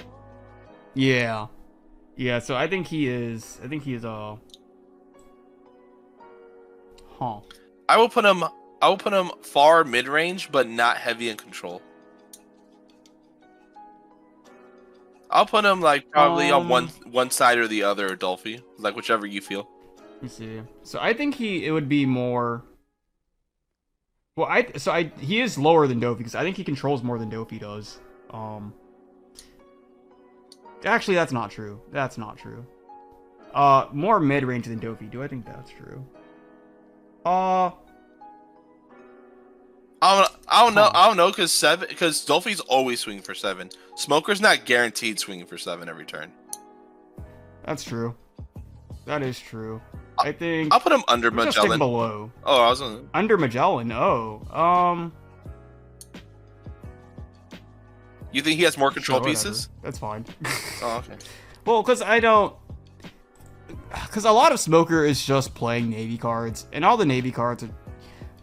Yeah. Yeah, so I think he is... Huh. I will put him far mid-range, but not heavy in control. I'll put him probably on one side or the other, Dolphy, whichever you feel. Let me see. So I think it would be more. Well, he is lower than Dofi because I think he controls more than Dofi does. Actually, that's not true. That's not true. More mid-range than Dofi. Do I think that's true? I don't know, because Dolphy's always swinging for 7. Smoker's not guaranteed swinging for 7 every turn. That's true. That is true. I think I'll put him under Magellan. Below. Oh, I was on... under Magellan. Oh, You think he has more control pieces? That's fine. Oh, okay. Well, because a lot of Smoker is just playing Navy cards, and all the Navy cards are.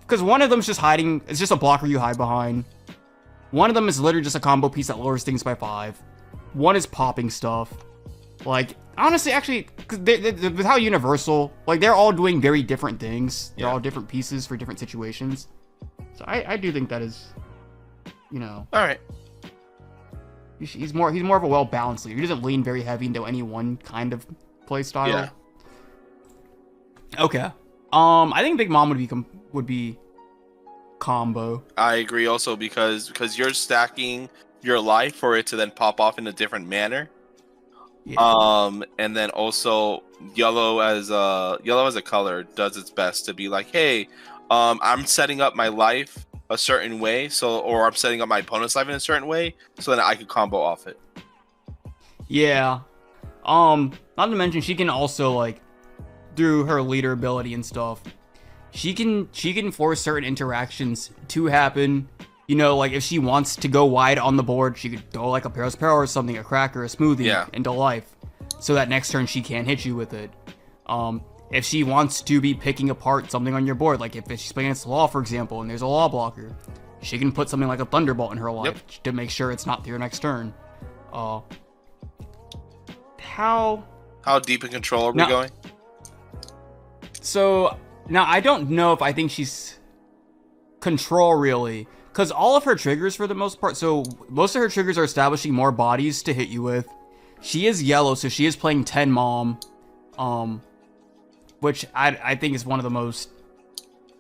Because one of them's just hiding. It's just a blocker you hide behind. One of them is literally just a combo piece that lowers things by 5. One is popping stuff. Honestly, actually, with how Universal, they're all doing very different things. They're all different pieces for different situations. So I do think that is, All right. He's more of a well-balanced leader. He doesn't lean very heavy into any one kind of play style. Yeah. Okay. I think Big Mom would be combo. I agree also because you're stacking your life for it to then pop off in a different manner. Yeah. And then also yellow as a color does its best to be like, hey, I'm setting up my life a certain way, or I'm setting up my opponent's life in a certain way, so that I can combo off it. Yeah. Not to mention she can also through her leader ability and stuff, she can force certain interactions to happen. If she wants to go wide on the board, she could throw a Paros Peril or something, a cracker, a smoothie into life, so that next turn she can't hit you with it. If she wants to be picking apart something on your board, if she's playing against the Law, for example, and there's a Law blocker, she can put something like a Thunderbolt in her life to make sure it's not your next turn. How deep in control are we going? So, now I don't know if I think she's control, really. Because all of her triggers, for the most part, so most of her triggers are establishing more bodies to hit you with. She is yellow, so she is playing 10 Mom. Which I think is one of the most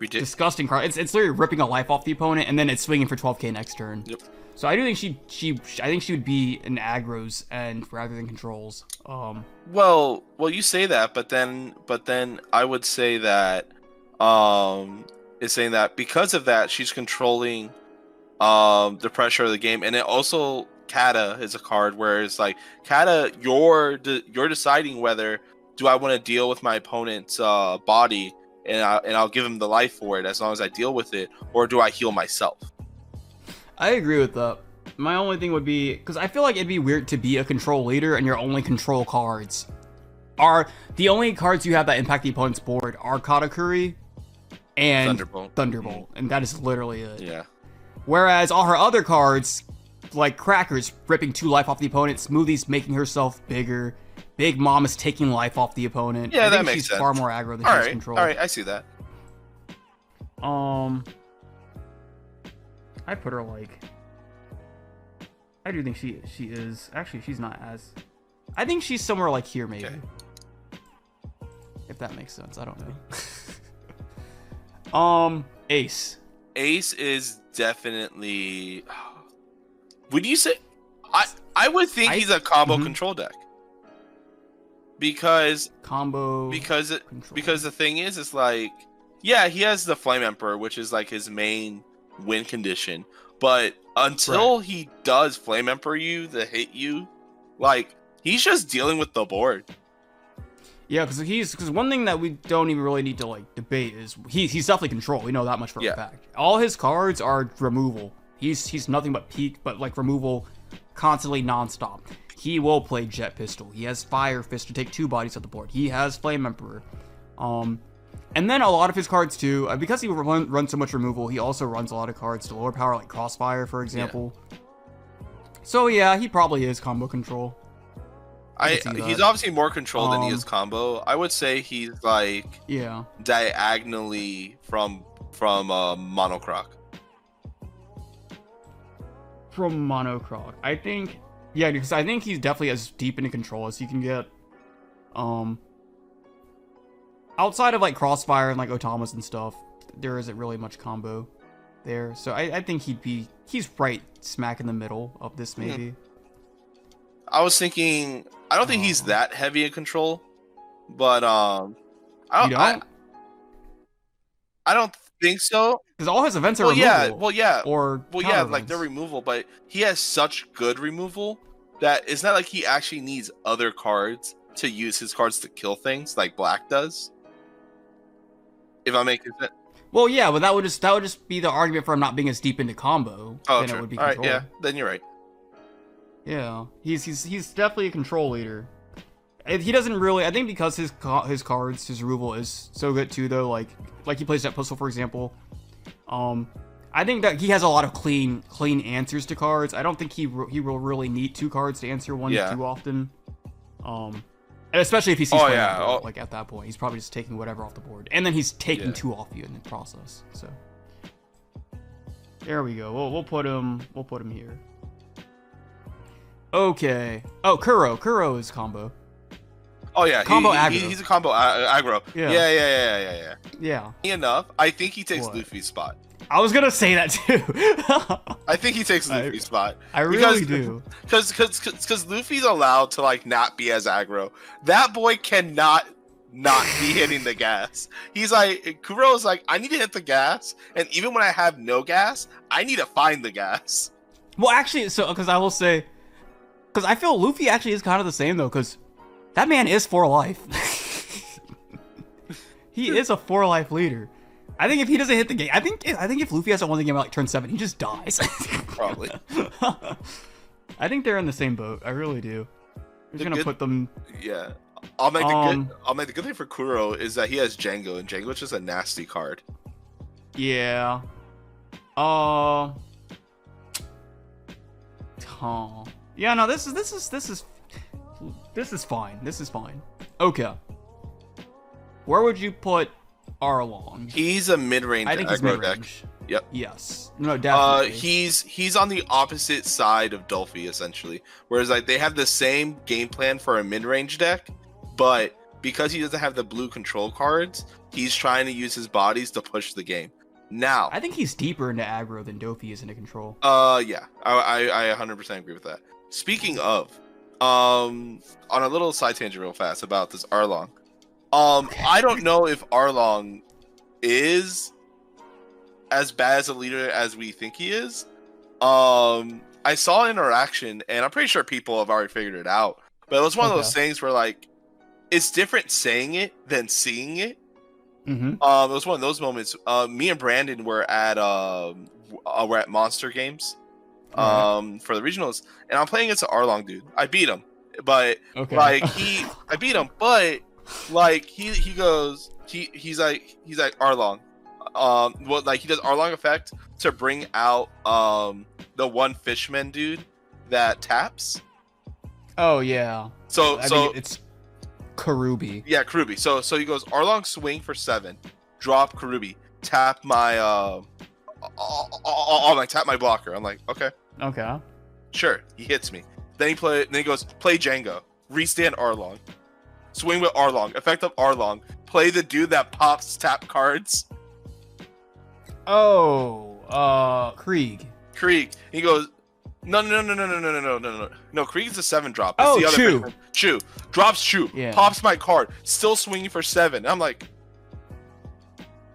disgusting cards. It's literally ripping a life off the opponent, and then it's swinging for 12k next turn. Yep. So I do think she would be in aggros and rather than controls. Well, you say that, but then I would say that is saying that because of that she's controlling the pressure of the game, and it also Kata is a card where it's Kata, you're deciding whether do I want to deal with my opponent's body and I'll give him the life for it as long as I deal with it, or do I heal myself? I agree with that. My only thing would be, because I feel like it'd be weird to be a control leader and your only control cards are the only cards you have that impact the opponent's board are Katakuri and Thunderbolt, and that is literally it. Yeah. Whereas all her other cards, like Crackers ripping 2 life off the opponent, Smoothie's making herself bigger, Big Mom is taking life off the opponent. Yeah, I think that makes she's sense. far more aggro than she's control. All right, I see that. I put her like. I do think she is. Actually, she's not as. I think she's somewhere like here, maybe. Okay. If that makes sense, I don't know. Ace. Ace is definitely. Would you say? I would think he's a combo control deck. Because combo. Because the thing is, it's like, yeah, he has the Flame Emperor, which is like his main win condition. But until he does Flame Emperor you, the hit you, like he's just dealing with the board. Yeah, because one thing that we don't even really need to like debate is he's definitely control. We know that much for a fact. All his cards are removal. He's nothing but peak, but like removal, constantly nonstop. He will play Jet Pistol. He has Fire Fist to take 2 bodies off the board. He has Flame Emperor. And then a lot of his cards too, because he runs so much removal, he also runs a lot of cards to lower power, like Crossfire, for example. Yeah. So yeah, he probably is combo control. He's obviously more control than he is combo. I would say he's like diagonally from Monocroc. From Monocroc, I think, yeah, because I think he's definitely as deep into control as you can get. Outside of like Crossfire and like Otamas and stuff, there isn't really much combo there. So I think he's right smack in the middle of this maybe. I was thinking, I don't think he's that heavy in control, but I don't think so. Because all his events are removal. Well, yeah, events. like they're removal, but he has such good removal that it's not like he actually needs other cards to use his cards to kill things like Black does. If I'm making sense. Well, yeah, but that would just be the argument for him not being as deep into combo. Oh, than true. It would be all right, control. yeah, then you're right. Yeah, he's definitely a control leader. He doesn't really. I think because his cards, his removal is so good too, though. Like he plays Jet Pistol, for example. I think that he has a lot of clean answers to cards. I don't think he will really need 2 cards to answer one too often. And especially if he sees like at that point, he's probably just taking whatever off the board, and then he's taking 2 off you in the process. So there we go. We'll put him here. Okay. Oh, Kuro is combo. Oh yeah, combo aggro. He's a combo aggro. Yeah. Enough. I think he takes Luffy's spot. I was gonna say that too. I think he takes Luffy's spot. I really do. Because Luffy's allowed to like not be as aggro. That boy cannot not be hitting the gas. He's like, Kuro's like, I need to hit the gas, and even when I have no gas, I need to find the gas. Well, actually, so because I will say, because I feel Luffy actually is kind of the same though, because that man is 4 life. He is a 4 life leader. I think if he doesn't hit the game, I think if Luffy hasn't won the game at like turn 7, he just dies. Probably. I think they're in the same boat. I really do. I'm just gonna put them. Yeah. I'll make the good thing for Kuro is that he has Django, and Django is just a nasty card. Yeah. Yeah. No. This is fine. This is fine. Okay. Where would you put Arlong? He's a mid-range aggro deck. Yep. Yes. No, definitely. He's on the opposite side of Dolphy essentially. Whereas like they have the same game plan for a mid-range deck, but because he doesn't have the blue control cards, he's trying to use his bodies to push the game. Now, I think he's deeper into aggro than Dolphy is into control. Yeah. I 100% agree with that. Speaking of, on a little side tangent real fast about this Arlong. I don't know if Arlong is as bad as a leader as we think he is. I saw an interaction, and I'm pretty sure people have already figured it out. But it was one of those things where, like, it's different saying it than seeing it. Mm-hmm. It was one of those moments. Me and Brandon were at Monster Games, for the regionals, and I'm playing against an Arlong dude. I beat him, but Okay. like I beat him, but like he's like Arlong, well, like he does Arlong effect to bring out the one fishman dude that taps. Oh yeah. So I think it's Karubi. Yeah, Karubi. So he goes Arlong swing for 7, drop Karubi, tap my tap my blocker. I'm like, okay, sure. He hits me. Then he goes play Django, restand Arlong, swing with Arlong, effective Arlong, play the dude that pops tap cards. Oh, Krieg. He goes, no. Krieg's a 7 drop. It's Oh, the other Chu. person. Chu drops Chu, Yeah. pops my card, still swinging for 7. I'm like,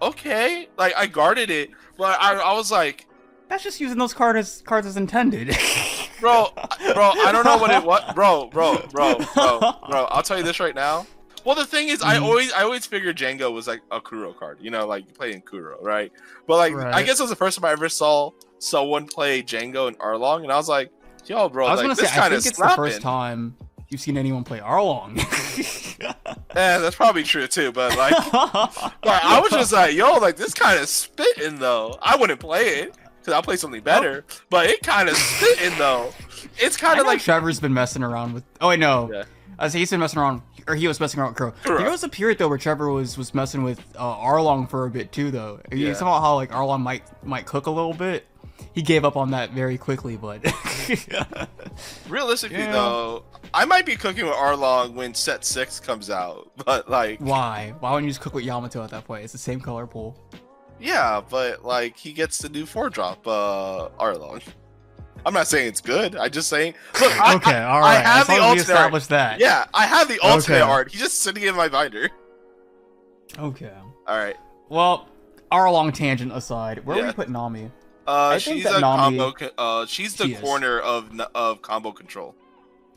okay, like I guarded it, but I was like, That's just using those cards as intended. bro, I don't know what it was, bro. I'll tell you this right now. Well, the thing is, I always figured Django was like a Kuro card, you know, like playing Kuro, right? But like, Right. I guess it was the first time I ever saw someone play Django and Arlong, and I was like, yo, bro, I was like, gonna this say, I kind of think it's the first time you've seen anyone play Arlong. Yeah, that's probably true too. But like, I was just like, yo, like this kind of spitting though. I wouldn't play it because I'll play something better. But it kind of spitting though. It's kind of like Trevor's been messing around with. Oh wait, no. Yeah. I say he's been messing around, or he was messing around with Crow. Kuro. There was a period though where Trevor was messing with Arlong for a bit too, though. Yeah. You saw how like Arlong might cook a little bit. He gave up on that very quickly, but realistically Yeah. though, I might be cooking with Arlong when set 6 comes out. But like, why? Why wouldn't you just cook with Yamato at that point? It's the same color pool. yeah, but like he gets the new 4-drop Arlong. I'm not saying it's good. I'm just saying. Look, Okay, all right. I have as long the as we alternate. established that. Yeah, I have the alternate Okay. art. He's just sitting in my binder. Okay. All right. Well, Arlong tangent aside, where Yeah. would you put Nami? I think She's that a Nami- combo. She's the She is. corner of combo control.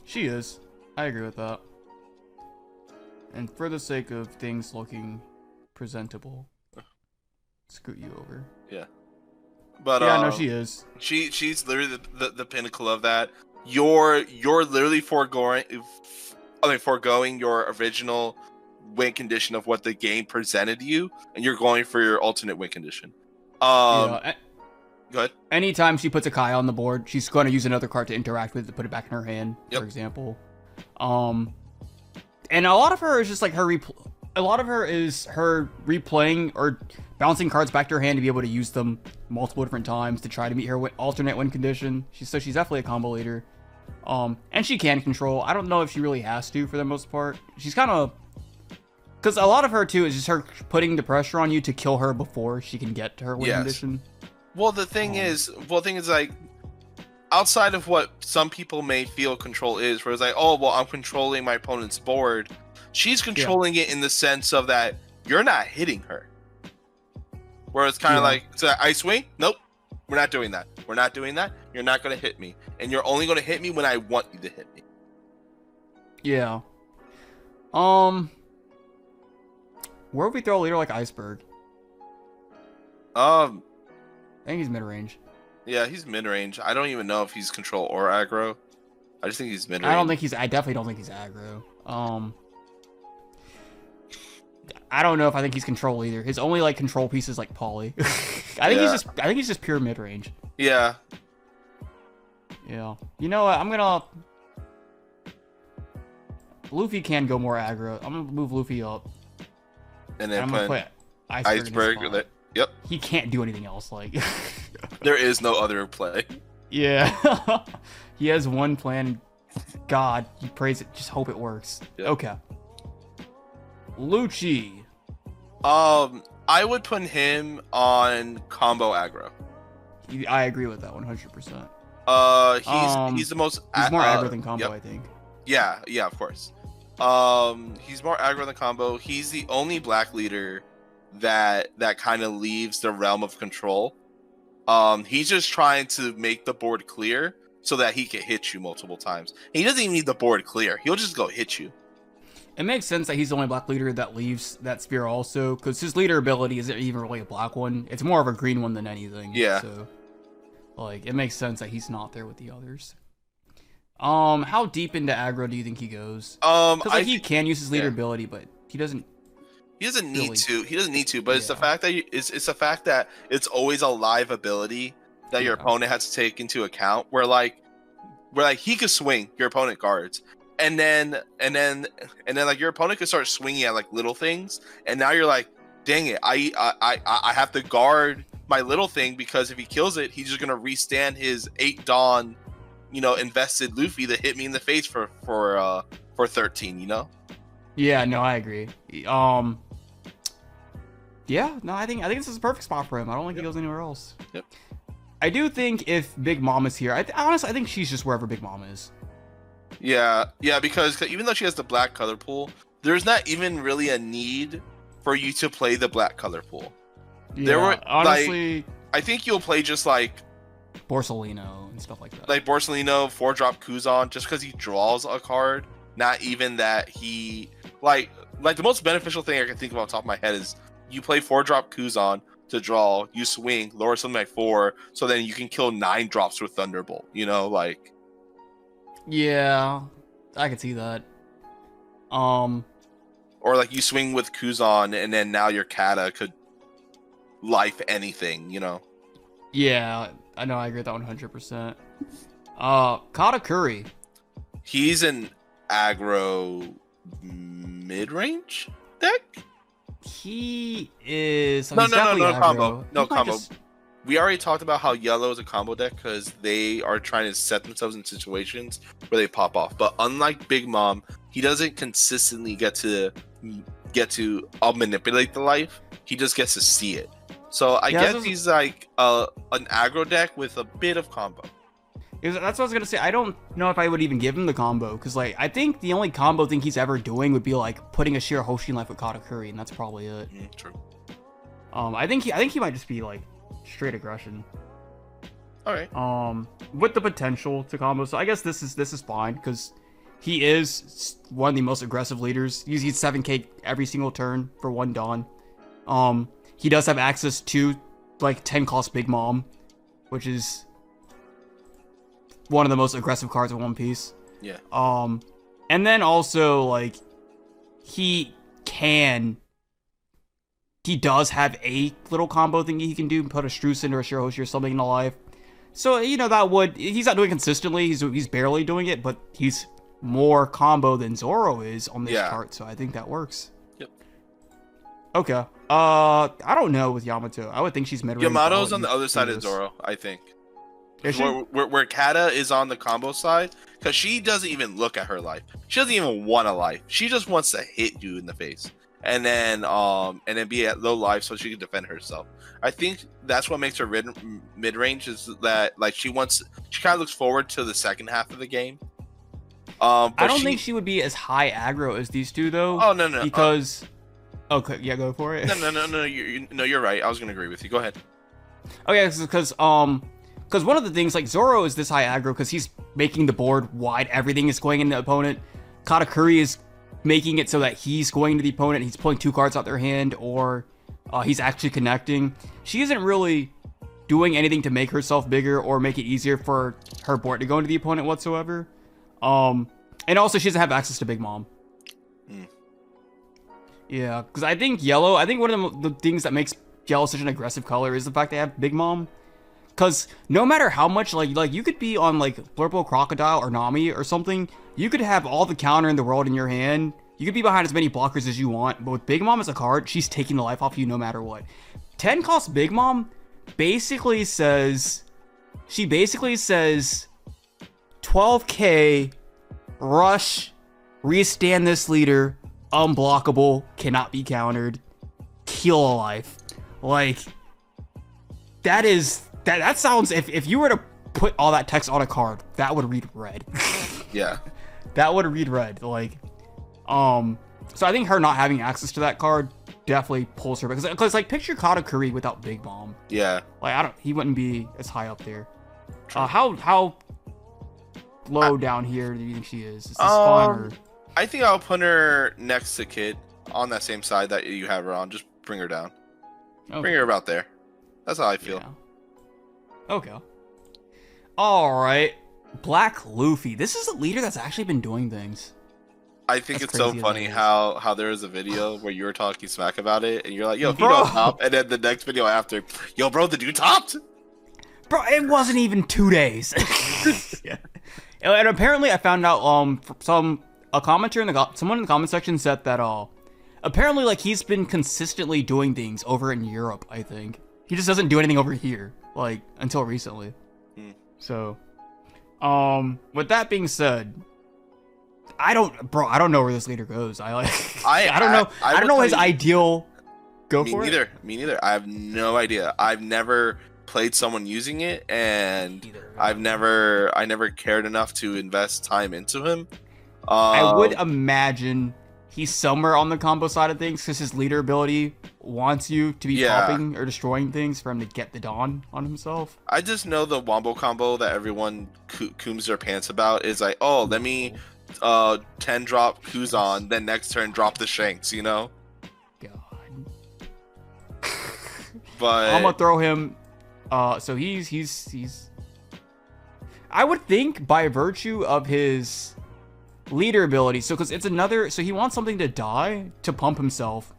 She is. I agree with that. And for the sake of things looking presentable, scoot you over. But Yeah, no, she is. she's literally the pinnacle of that. You're literally foregoing your original win condition of what the game presented you, and you're going for your alternate win condition. Yeah. Go ahead. Anytime she puts a Kai on the board, she's going to use another card to interact with to put it back in her hand, Yep. for example. And a lot of her is just like a lot of her is her replaying or bouncing cards back to her hand to be able to use them multiple different times to try to meet her alternate win condition. She's definitely a combo leader. And she can control. I don't know if she really has to for the most part. She's kind of, because a lot of her too is just her putting the pressure on you to kill her before she can get to her win Yes. condition. Well, the thing is, like, outside of what some people may feel control is, where it's like, oh, well, I'm controlling my opponent's board. She's controlling it in the sense of that you're not hitting her. Where it's kind of like, so I swing? Nope. We're not doing that. We're not doing that. You're not going to hit me. And you're only going to hit me when I want you to hit me. Yeah. Where would we throw a leader like Iceberg? I think he's mid-range. Yeah, he's mid-range. I don't even know if he's control or aggro. I just think he's mid-range. I definitely don't think he's aggro. I don't know if I think he's control either. His only like control piece is like Polly. I think he's just pure mid-range. Yeah. Yeah. You know what? Luffy can go more aggro. I'm gonna move Luffy up. And And then I'm gonna put put Iceberg. in his Iceberg. spot. Yep. He can't do anything else. Like. There is no other play. Yeah. He has one plan. God, he prays it. Just hope it works. Yep. Okay. Lucci. I would put him on combo aggro. I agree with that 100%. He's the most. He's more aggro than combo, yep. I think. Yeah, of course. He's more aggro than combo. He's the only black leader that kind of leaves the realm of control. He's just trying to make the board clear so that he can hit you multiple times. He doesn't even need the board clear. He'll just go hit you. It makes sense that he's the only black leader that leaves that sphere also, because his leader ability isn't even really a black one. It's more of a green one than anything. Yeah. So, Like, it makes sense that he's not there with the others. How deep into aggro do you think he goes? Because like he can use his leader ability, but he doesn't. He doesn't need really, to. He doesn't need to. But it's the fact that it's the fact that it's always a live ability that your opponent has to take into account. Where like he could swing your opponent guards, and then like your opponent could start swinging at like little things, and now you're like, dang it, I have to guard my little thing because if he kills it, he's just gonna restand his 8 Dawn, invested Luffy that hit me in the face for 13, Yeah, no, I agree. Yeah, no, I think this is a perfect spot for him. I don't think he goes anywhere else. Yep. I do think if Big Mom is here, honestly, I think she's just wherever Big Mom is. Yeah, because even though she has the black color pool, there's not even really a need for you to play the black color pool. Yeah, honestly, I think you'll play just like Borsalino and stuff like that. Like Borsalino, 4-drop Kuzan, just because he draws a card. Not even that he like the most beneficial thing I can think of off the top of my head is you play 4-drop Kuzan to draw, you swing, lower something like 4, so then you can kill 9 drops with Thunderbolt. Like. Yeah, I could see that. Or like you swing with Kuzan, and then now your Kata could life anything. Yeah, I know. I agree with that 100%. Katakuri. He's an aggro mid-range deck. He is. No combo. No combo. We already talked about how yellow is a combo deck because they are trying to set themselves in situations where they pop off. But unlike Big Mom, he doesn't consistently get to manipulate the life. He just gets to see it. So I guess he's like an aggro deck with a bit of combo. That's what I was gonna say. I don't know if I would even give him the combo because, like, I think the only combo thing he's ever doing would be like putting a sheer Hoshin life with Katakuri, and that's probably it. True. I think he might just be like straight aggression. All right. With the potential to combo, so I guess this is fine because he is one of the most aggressive leaders. He's 7k every single turn for 1 Dawn. He does have access to like 10 cost Big Mom, which is one of the most aggressive cards in One Piece. Yeah. And then also like he does have a little combo thing he can do, put a Strucin or a Shirahoshi or something in alive. So he's not doing it consistently. He's barely doing it, but he's more combo than Zoro is on this chart. So I think that works. Yep. Okay. I don't know with Yamato. I would think she's mid-range. Yamato's on the other side of Zoro, I think. Where Kata is on the combo side, because she doesn't even look at her life. She doesn't even want a life. She just wants to hit you in the face, and then be at low life so she can defend herself. I think that's what makes her mid range is that like she kind of looks forward to the second half of the game. I don't think she would be as high aggro as these two though. Oh no, because okay, yeah, go for it. No, you're right. I was gonna agree with you. Go ahead. Okay, because one of the things, like, Zoro is this high aggro because he's making the board wide. Everything is going in the opponent. Katakuri is making it so that he's going to the opponent. He's pulling 2 cards out their hand, or he's actually connecting. She isn't really doing anything to make herself bigger or make it easier for her board to go into the opponent whatsoever. And also, she doesn't have access to Big Mom. Yeah, because I think one of the things that makes yellow such an aggressive color is the fact they have Big Mom. Because no matter how much, like you could be on, like, Blurple Crocodile or Nami or something, you could have all the counter in the world in your hand. You could be behind as many blockers as you want, but with Big Mom as a card, she's taking the life off you no matter what. 10 cost Big Mom basically says 12k, rush, restand this leader, unblockable, cannot be countered, heal a life. Like, that sounds, if you were to put all that text on a card, that would read red. Yeah. That would read red. Like, so I think her not having access to that card definitely pulls her, because like, picture Katakuri without Big Mom. Yeah. Like, he wouldn't be as high up there. How low down here do you think she is? Is this fun, or? I think I'll put her next to Kid on that same side that you have her on. Just bring her down. Okay. Bring her about there. That's how I feel. Yeah. Okay. Alright. Black Luffy. This is a leader that's actually been doing things. I think That's it's so crazy as funny that is. how there was a video where you were talking smack about it, and you're like, "Yo, he Bro. don't top," and then the next video after, "Yo, bro, the dude topped." Bro, it wasn't even 2 days. Yeah. And apparently I found out someone in the comment section said that apparently like he's been consistently doing things over in Europe, I think. He just doesn't do anything over here, like until recently. So with that being said, I don't know where this leader goes. I don't know. I don't know his ideal go for it. Me neither. I have no idea. I've never played someone using it, and I never cared enough to invest time into him. I would imagine he's somewhere on the combo side of things because his leader ability wants you to be popping or destroying things for him to get the Dawn on himself. I just know the Wombo combo that everyone cooms their pants about is like, oh, let me 10 drop Kuzan, then next turn drop the Shanks, you know? God. But I'm gonna throw him. So he's. I would think by virtue of his leader ability, so because it's another, so he wants something to die to pump himself,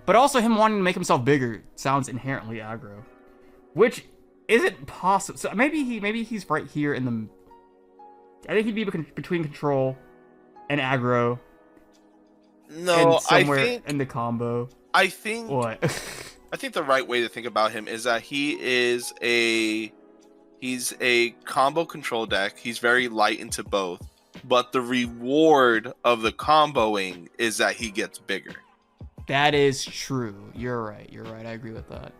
but also him wanting to make himself bigger sounds inherently aggro, which isn't possible. So maybe he's right here in the. I think he'd be between control and aggro. No, and somewhere I think in the combo. I think What? I think the right way to think about him is that he's a combo control deck. He's very light into both, but the reward of the comboing is that he gets bigger. That is true. You're right. I agree with that.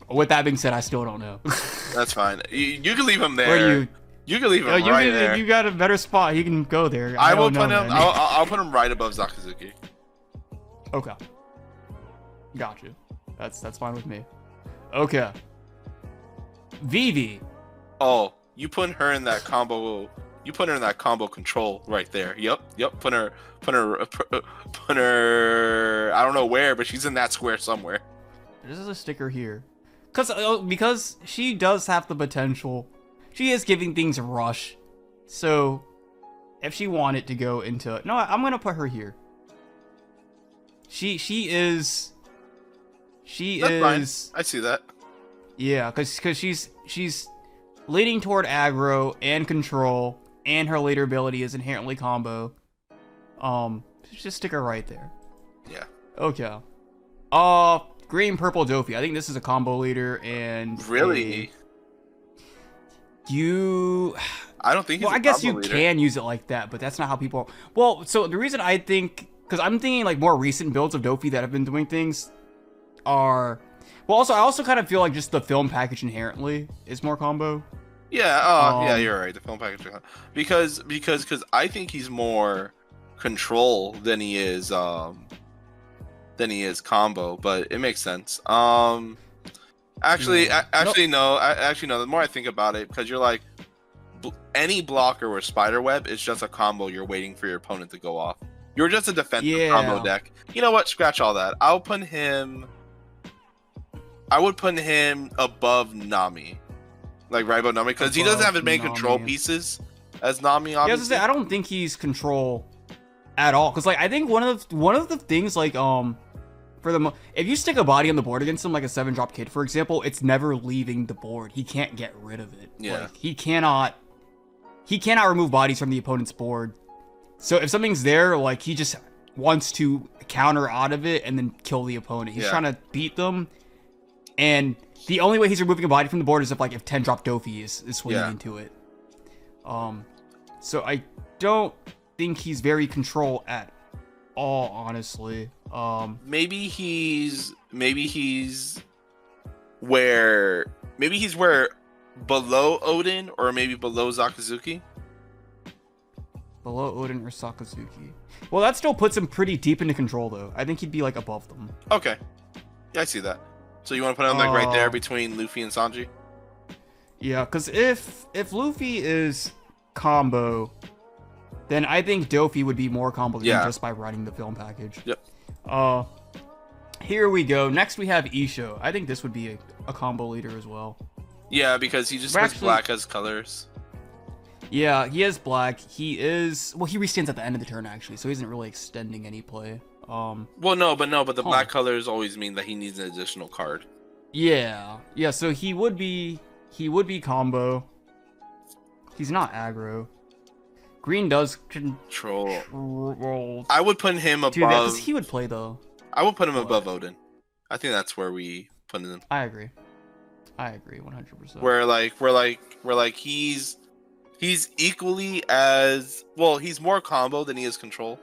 With that being said, I still don't know. That's fine. You can leave him there. Where do you can leave him right there. You got a better spot. He can go there. I will put know, him. man. I'll put him right above Sakazuki. Okay. Got you. That's fine with me. Okay. Vivi. Oh, you put her in that combo. You put her in that combo control right there. Yep. Put her. I don't know where, but she's in that square somewhere. This is a sticker here, because she does have the potential. She is giving things a rush, so if she wanted to go into no, I'm gonna put her here. She is. That's fine. I see that. Yeah, because she's leaning toward aggro and control, and her leader ability is inherently combo. Just stick her right there. Yeah. Okay. Green purple Dofi. I think this is a combo leader, and really, I don't think. Well, I guess you can use it like that, but that's not how people. Well, so the reason I think, because I'm thinking like more recent builds of Dofi that have been doing things are. Well, also I also kind of feel like just the film package inherently is more combo. Yeah. Yeah, you're right. The film package, because I think he's more control than he is combo, but it makes sense. Actually, no. The more I think about it, because you're like, any blocker or spider web is just a combo. You're waiting for your opponent to go off. You're just a defensive combo deck. You know what? Scratch all that. I would put him above Nami, like right above Nami, because he doesn't have as many control pieces as Nami. Obviously, yeah, I was gonna say, I don't think he's control at all, because like I think one of the things like if you stick a body on the board against him, like a 7-drop kid, for example, it's never leaving the board. He can't get rid of it. Yeah. Like, he cannot remove bodies from the opponent's board. So if something's there, like, he just wants to counter out of it and then kill the opponent. He's trying to beat them. And the only way he's removing a body from the board is if 10-drop Dofi is swinging into it. So I don't think he's very control at all, honestly. Maybe he's where below Odin, or maybe below Sakazuki. Below Odin or Sakazuki. Well, that still puts him pretty deep into control, though. I think he'd be above them. Okay, yeah, I see that. So you want to put him right there between Luffy and Sanji? Yeah, because if Luffy is combo, then I think Dofi would be more combo just by running the film package. Yep. Here we go. Next we have Isho. I think this would be a combo leader as well. Yeah, because he just We're has actually- black as colors. Yeah, he is black. He is well. He restands at the end of the turn actually, so he isn't really extending any play. Well, no, but the Huh. black colors always mean that he needs an additional card. Yeah. So he would be combo. He's not aggro. Green does control. I would put him above. Dude, because he would play though. I would put him What? above Odin. I think that's where we put him. I agree 100%. Where he's equally as well. He's more combo than he is control,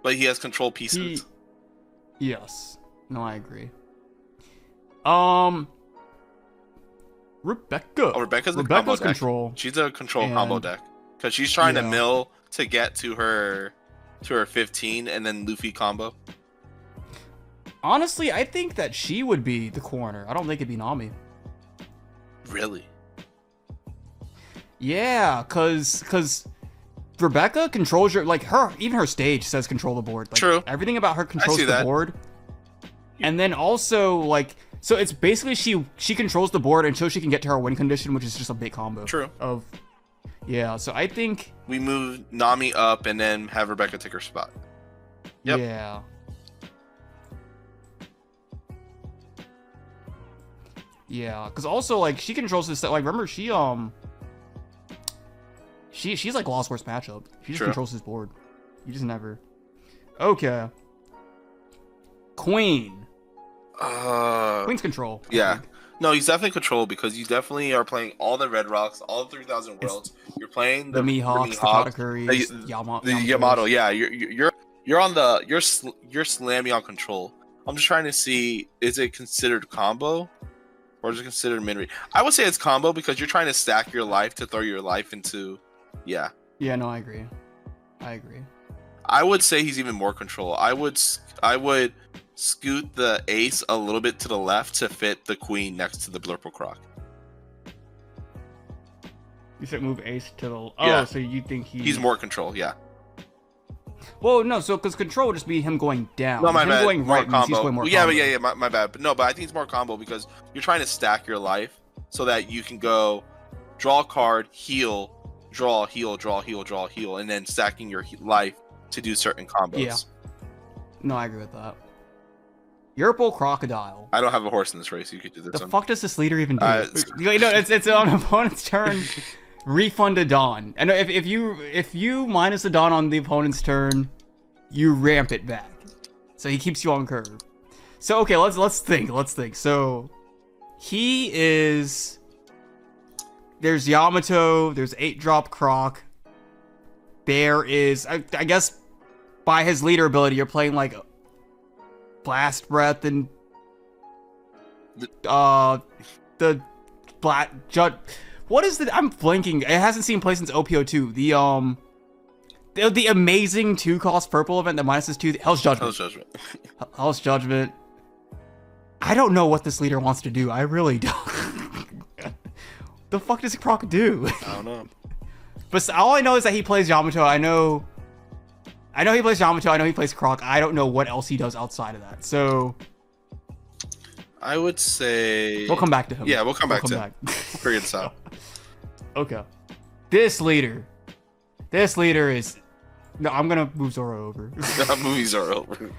but he has control pieces. Yes. No, I agree. Rebecca. Oh, Rebecca's the combo deck. control. She's a control And- combo deck because she's trying to Yeah. mill to get to her 15 and then Luffy combo. Honestly, I think that she would be the corner. I don't think it'd be Nami. Really? Yeah, cause Rebecca controls your even her stage says control the board. Like, True. Everything about her controls see the that. board. And then also so it's basically she controls the board until she can get to her win condition, which is just a big combo. True. Yeah, so I think We move Nami up and then have Rebecca take her spot. Yep. Yeah. Yeah, because also she controls this. Remember she's like Lost Worst matchup. She just True. controls his board. You just never. Okay. Queen. Queen's control. I Yeah. think. No, he's definitely control because you definitely are playing all the Red Rocks, all 3,000 worlds. You're playing The Mihawks, the Katakuris, the Yamato. Yeah, you're on the you're slamming on control. I'm just trying to see, is it considered combo or is it considered min range? I would say it's combo because you're trying to stack your life to throw your life into. Yeah, Yeah, no, I agree. I would say he's even more control. I would scoot the ace a little bit to the left to fit the queen next to the Blurple Croc. You said move ace to the. Oh, Yeah. so you think He's more control, yeah. Well, no, so because control would just be him going down. No, my him bad. going More right means he's combo. going more Yeah, combo. but yeah, my bad. But no, but I think it's more combo because you're trying to stack your life so that you can go draw a card, heal, draw, heal, draw, heal, draw, heal, and then stacking your life to do certain combos. Yeah. No, I agree with that. Yerpal Crocodile. I don't have a horse in this race. You could do this The one. fuck does this leader even do? It's- It's on opponent's turn. Refund a Dawn. And if you minus a Dawn on the opponent's turn, you ramp it back. So he keeps you on curve. So okay, let's think. So he is. There's Yamato. There's 8-drop Croc. There is I guess by his leader ability, you're playing like Blast Breath and the Black Judge. What is the? I'm blanking. It hasn't seen play since OPO2. The amazing 2-cost purple event that minuses 2. Hell's Judgment. Hell's Judgment. Hell's Judgment. I don't know what this leader wants to do. I really don't. The fuck does Croc do? I don't know. But all I know is that he plays Yamato. I know he plays Yamato. I know he plays Croc. I don't know what else he does outside of that. So I would say we'll come back to him. Yeah, we'll come back to him. him. Figure this out. Okay. This leader is. No, I'm gonna move Zoro over. Movies are over.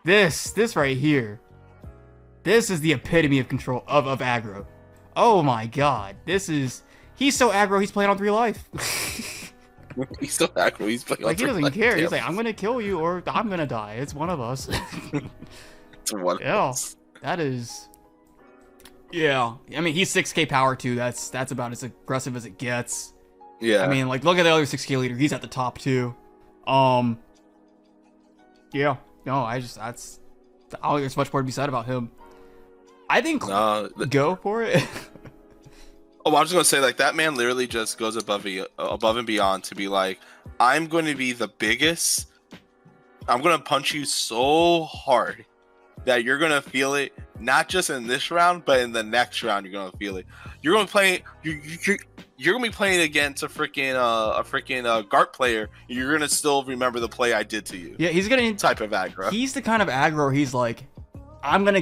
This right here. This is the epitome of control of aggro. Oh my god. He's so aggro. He's playing on 3 life. He's still aggro. He's playing Like he doesn't care. He's Damn. like, I'm gonna kill you or I'm gonna die. It's one of us. It's one of Yeah. us. That is. Yeah. I mean, he's 6k power too. That's about as aggressive as it gets. Yeah. I mean, like, look at the other 6k leader. He's at the top too. Yeah. No, I don't think there's much more to be said about him. I think go for it. Oh, I was just gonna say, like, that man literally just goes above and beyond to be like, I'm going to be the biggest. I'm gonna punch you so hard that you're gonna feel it, not just in this round, but in the next round. You're gonna feel it. You're gonna play. you're gonna be playing against a freaking Gart player. You're gonna still remember the play I did to you. Yeah, he's gonna type of aggro. He's the kind of aggro. He's like, I'm gonna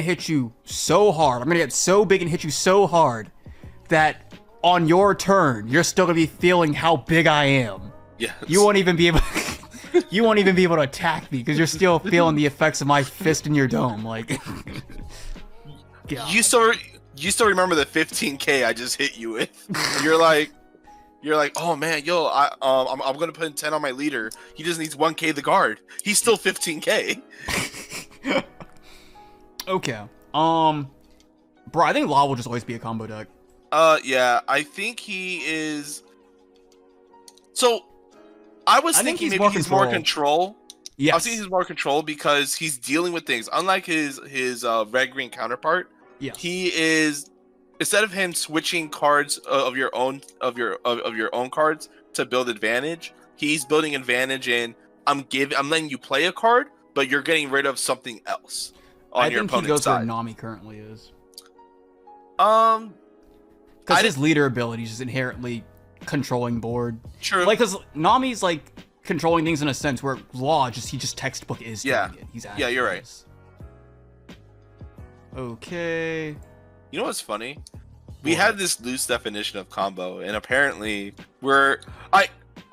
hit you so hard. I'm gonna get so big and hit you so hard that on your turn, you're still gonna be feeling how big I am. Yes. You won't even be able. You won't even be able to attack me because you're still feeling the effects of my fist in your dome. Like, you still remember the 15k I just hit you with? You're like, oh man, yo, I'm gonna put 10 on my leader. He just needs 1k the guard. He's still 15k. Okay. Bro, I think Law will just always be a combo deck. Yeah, I think he is. So, I was thinking maybe he's more control. Yes. I was thinking he's more control because he's dealing with things. Unlike his red green counterpart, yes. He is, instead of him switching cards of your own cards to build advantage, he's building advantage in I'm letting you play a card, but you're getting rid of something else on your opponent's side. I think he goes where Nami currently is. Because his leader ability is just inherently controlling board. True. Like, because Nami's like controlling things in a sense where Law he just textbook is doing it. He's yeah, you're right. Okay. You know what's funny? We had this loose definition of combo, and apparently I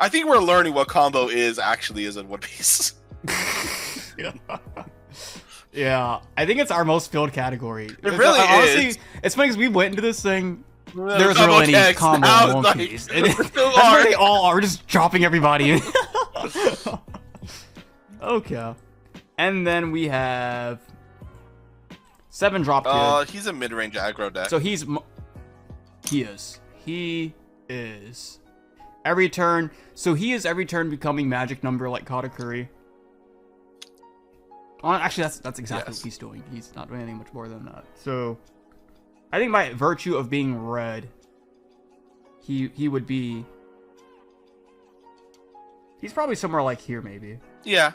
think we're learning what combo actually is in One Piece. Yeah, I think it's our most filled category. It really is. Honestly, it's funny because we went into this thing. There's really any combo in One Piece. That's where they all are, just dropping everybody in. Okay. And then we have 7-drop kid. He's a mid-range aggro deck. So he is. Every turn. So he is every turn becoming magic number like Katakuri. Actually, that's exactly what he's doing. He's not doing anything much more than that. So I think by virtue of being red, he would be. He's probably somewhere like here, maybe. Yeah.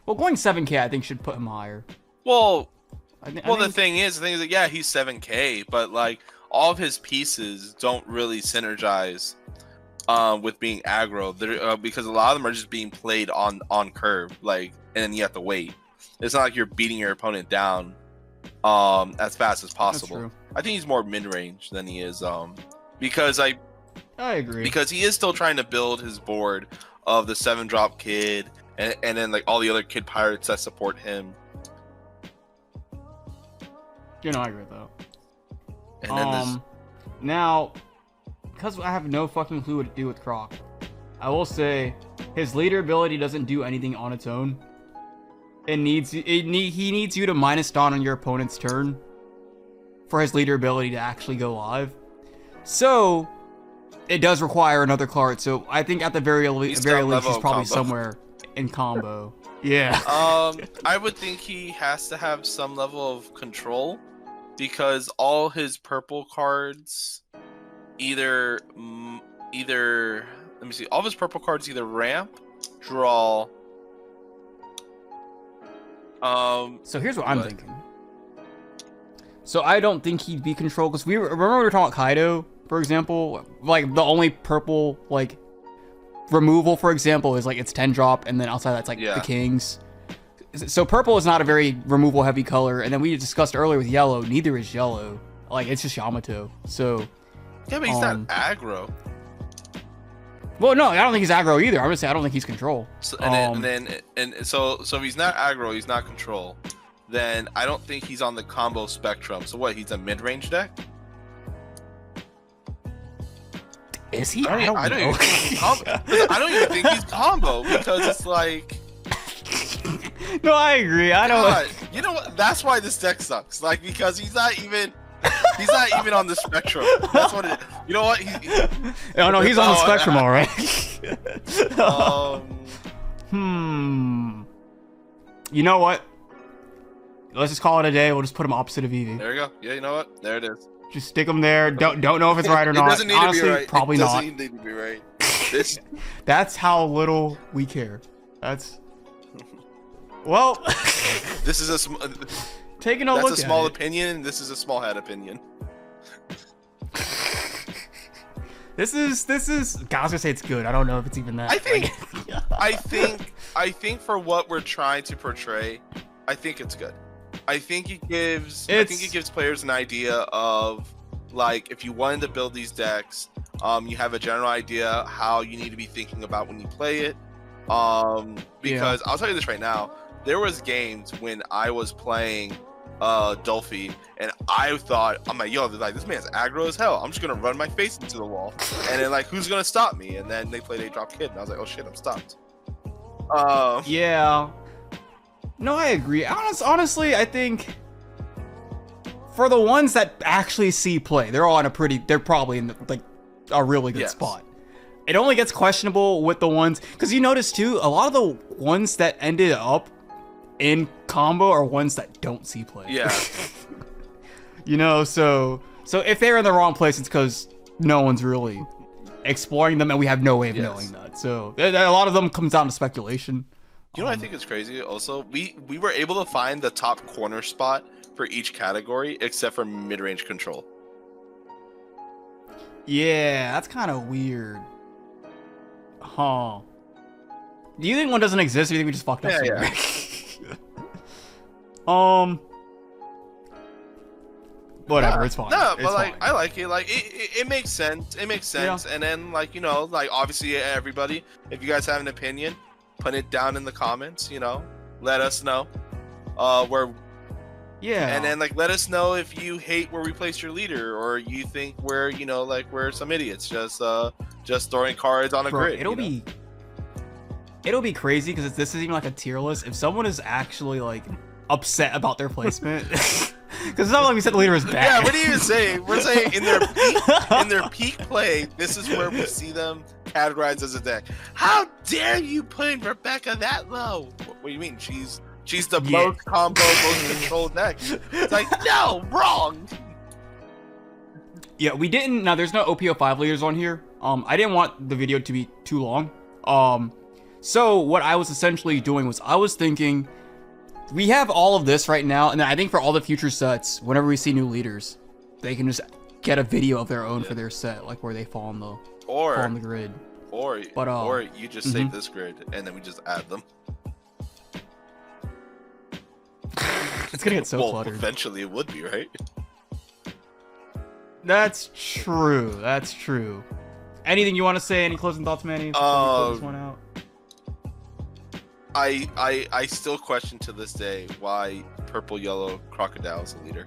Well, going 7k, I think should put him higher. Well, the thing is that yeah, he's 7k, but like all of his pieces don't really synergize with being aggro. Because a lot of them are just being played on curve, like, and then you have to wait. It's not like you're beating your opponent down as fast as possible. That's true. I think he's more mid-range than he is because I agree. Because he is still trying to build his board of the 7-drop kid and then like all the other kid pirates that support him. You know, I agree with that. And then now, because I have no fucking clue what to do with Croc, I will say his leader ability doesn't do anything on its own. He needs you to minus Dawn on your opponent's turn for his leader ability to actually go live. So it does require another card. So I think at the very least, he's probably somewhere in combo. Yeah. I would think he has to have some level of control because all his purple cards either let me see, all of his purple cards either ramp, draw. So here's what I'm thinking. So I don't think he'd be controlled because remember we were talking about Kaido, for example. Like the only purple like removal, for example, is like it's 10-drop, and then outside that's like the Kings. So purple is not a very removal heavy color, and then we discussed earlier with yellow. Neither is yellow. Like it's just Yamato. So yeah, but he's not aggro. Well, no, I don't think he's aggro either. I'm gonna say I don't think he's control. So, so if he's not aggro, he's not control. Then I don't think he's on the combo spectrum. So what? He's a mid-range deck. Is he? I don't even think he's combo because it's like. No, I agree. I don't. You know what? That's why this deck sucks. Like because he's not even on the spectrum. That's what it is. You know what? Oh no, he's on the spectrum, all right. You know what? Let's just call it a day. We'll just put him opposite of Eevee. There you go. Yeah, you know what? There it is. Just stick him there. Don't know if it's right or not. It doesn't need Honestly, to be right. Probably not. It doesn't need to be right. That's how little we care. That's. Well. This is taking a look. That's a small opinion. This is a small head opinion. This is. God, I was gonna say it's good. I don't know if it's even that. I think for what we're trying to portray, I think it's good. I think it gives players an idea of, like, if you wanted to build these decks, you have a general idea how you need to be thinking about when you play it. Because I'll tell you this right now, there was games when I was playing Dolphy, and I thought, I'm like, yo, like, this man's aggro as hell. I'm just gonna run my face into the wall, and then, like, who's gonna stop me? And then they played 8-drop kid, and I was like, oh shit, I'm stopped. Yeah. No, I agree. Honestly, I think for the ones that actually see play, they're probably in like a really good spot. It only gets questionable with the ones, because you notice too, a lot of the ones that ended up in combo are ones that don't see play. Yeah. You know, so if they're in the wrong place, it's because no one's really exploring them, and we have no way of knowing that. So a lot of them comes down to speculation. You know what I think is crazy? Also, we were able to find the top corner spot for each category except for mid-range control. Yeah, that's kind of weird. Huh. Do you think one doesn't exist, or do you think we just fucked up somewhere? Yeah. Whatever, it's fine. No, it's but like, fine. I like it. Like, it makes sense. It makes sense. Yeah. And then, like, you know, like, obviously, everybody, if you guys have an opinion, put it down in the comments. You know, let us know. Yeah. And then, like, let us know if you hate where we placed your leader, or you think we're, you know, like, we're some idiots just throwing cards on a grid. It'll be crazy, because this is even like a tier list. If someone is actually like upset about their placement, because it's not like we said the leader was bad. Yeah, what are you even saying? We're saying in their peak play, this is where we see them categorized as a deck. How dare you put Rebecca that low? What do you mean? She's the most combo, most controlled deck. It's like, no, wrong. Yeah, we didn't. Now there's no OPO5 leaders on here. I didn't want the video to be too long. So what I was essentially doing was I was thinking, we have all of this right now, and then I think for all the future sets, whenever we see new leaders, they can just get a video of their own for their set, like where they fall on the grid. Or you just save this grid and then we just add them. It's gonna get so cluttered. Eventually it would be, right? That's true. That's true. Anything you want to say? Any closing thoughts, Manny? Before we close this one out? I still question to this day why purple yellow crocodile is a leader.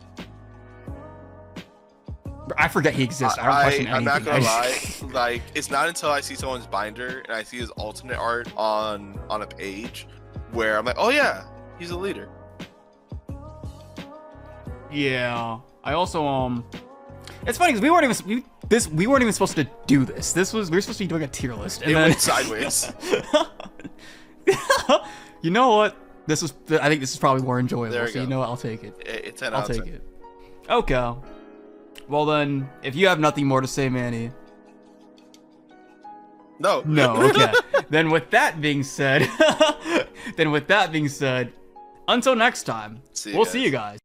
I forget he exists. I don't question anything. I'm not gonna lie. Like, it's not until I see someone's binder and I see his alternate art on a page where I'm like, oh yeah, he's a leader. Yeah. I also it's funny because we weren't even supposed to do this. We were supposed to be doing a tier list, and it then went sideways. You know what? I think this is probably more enjoyable. So go. you know what? I'll take it. It's 10 I'll take it. Okay. Well then, if you have nothing more to say, Manny. No. Okay. Then with that being said, until next time, we'll see you guys.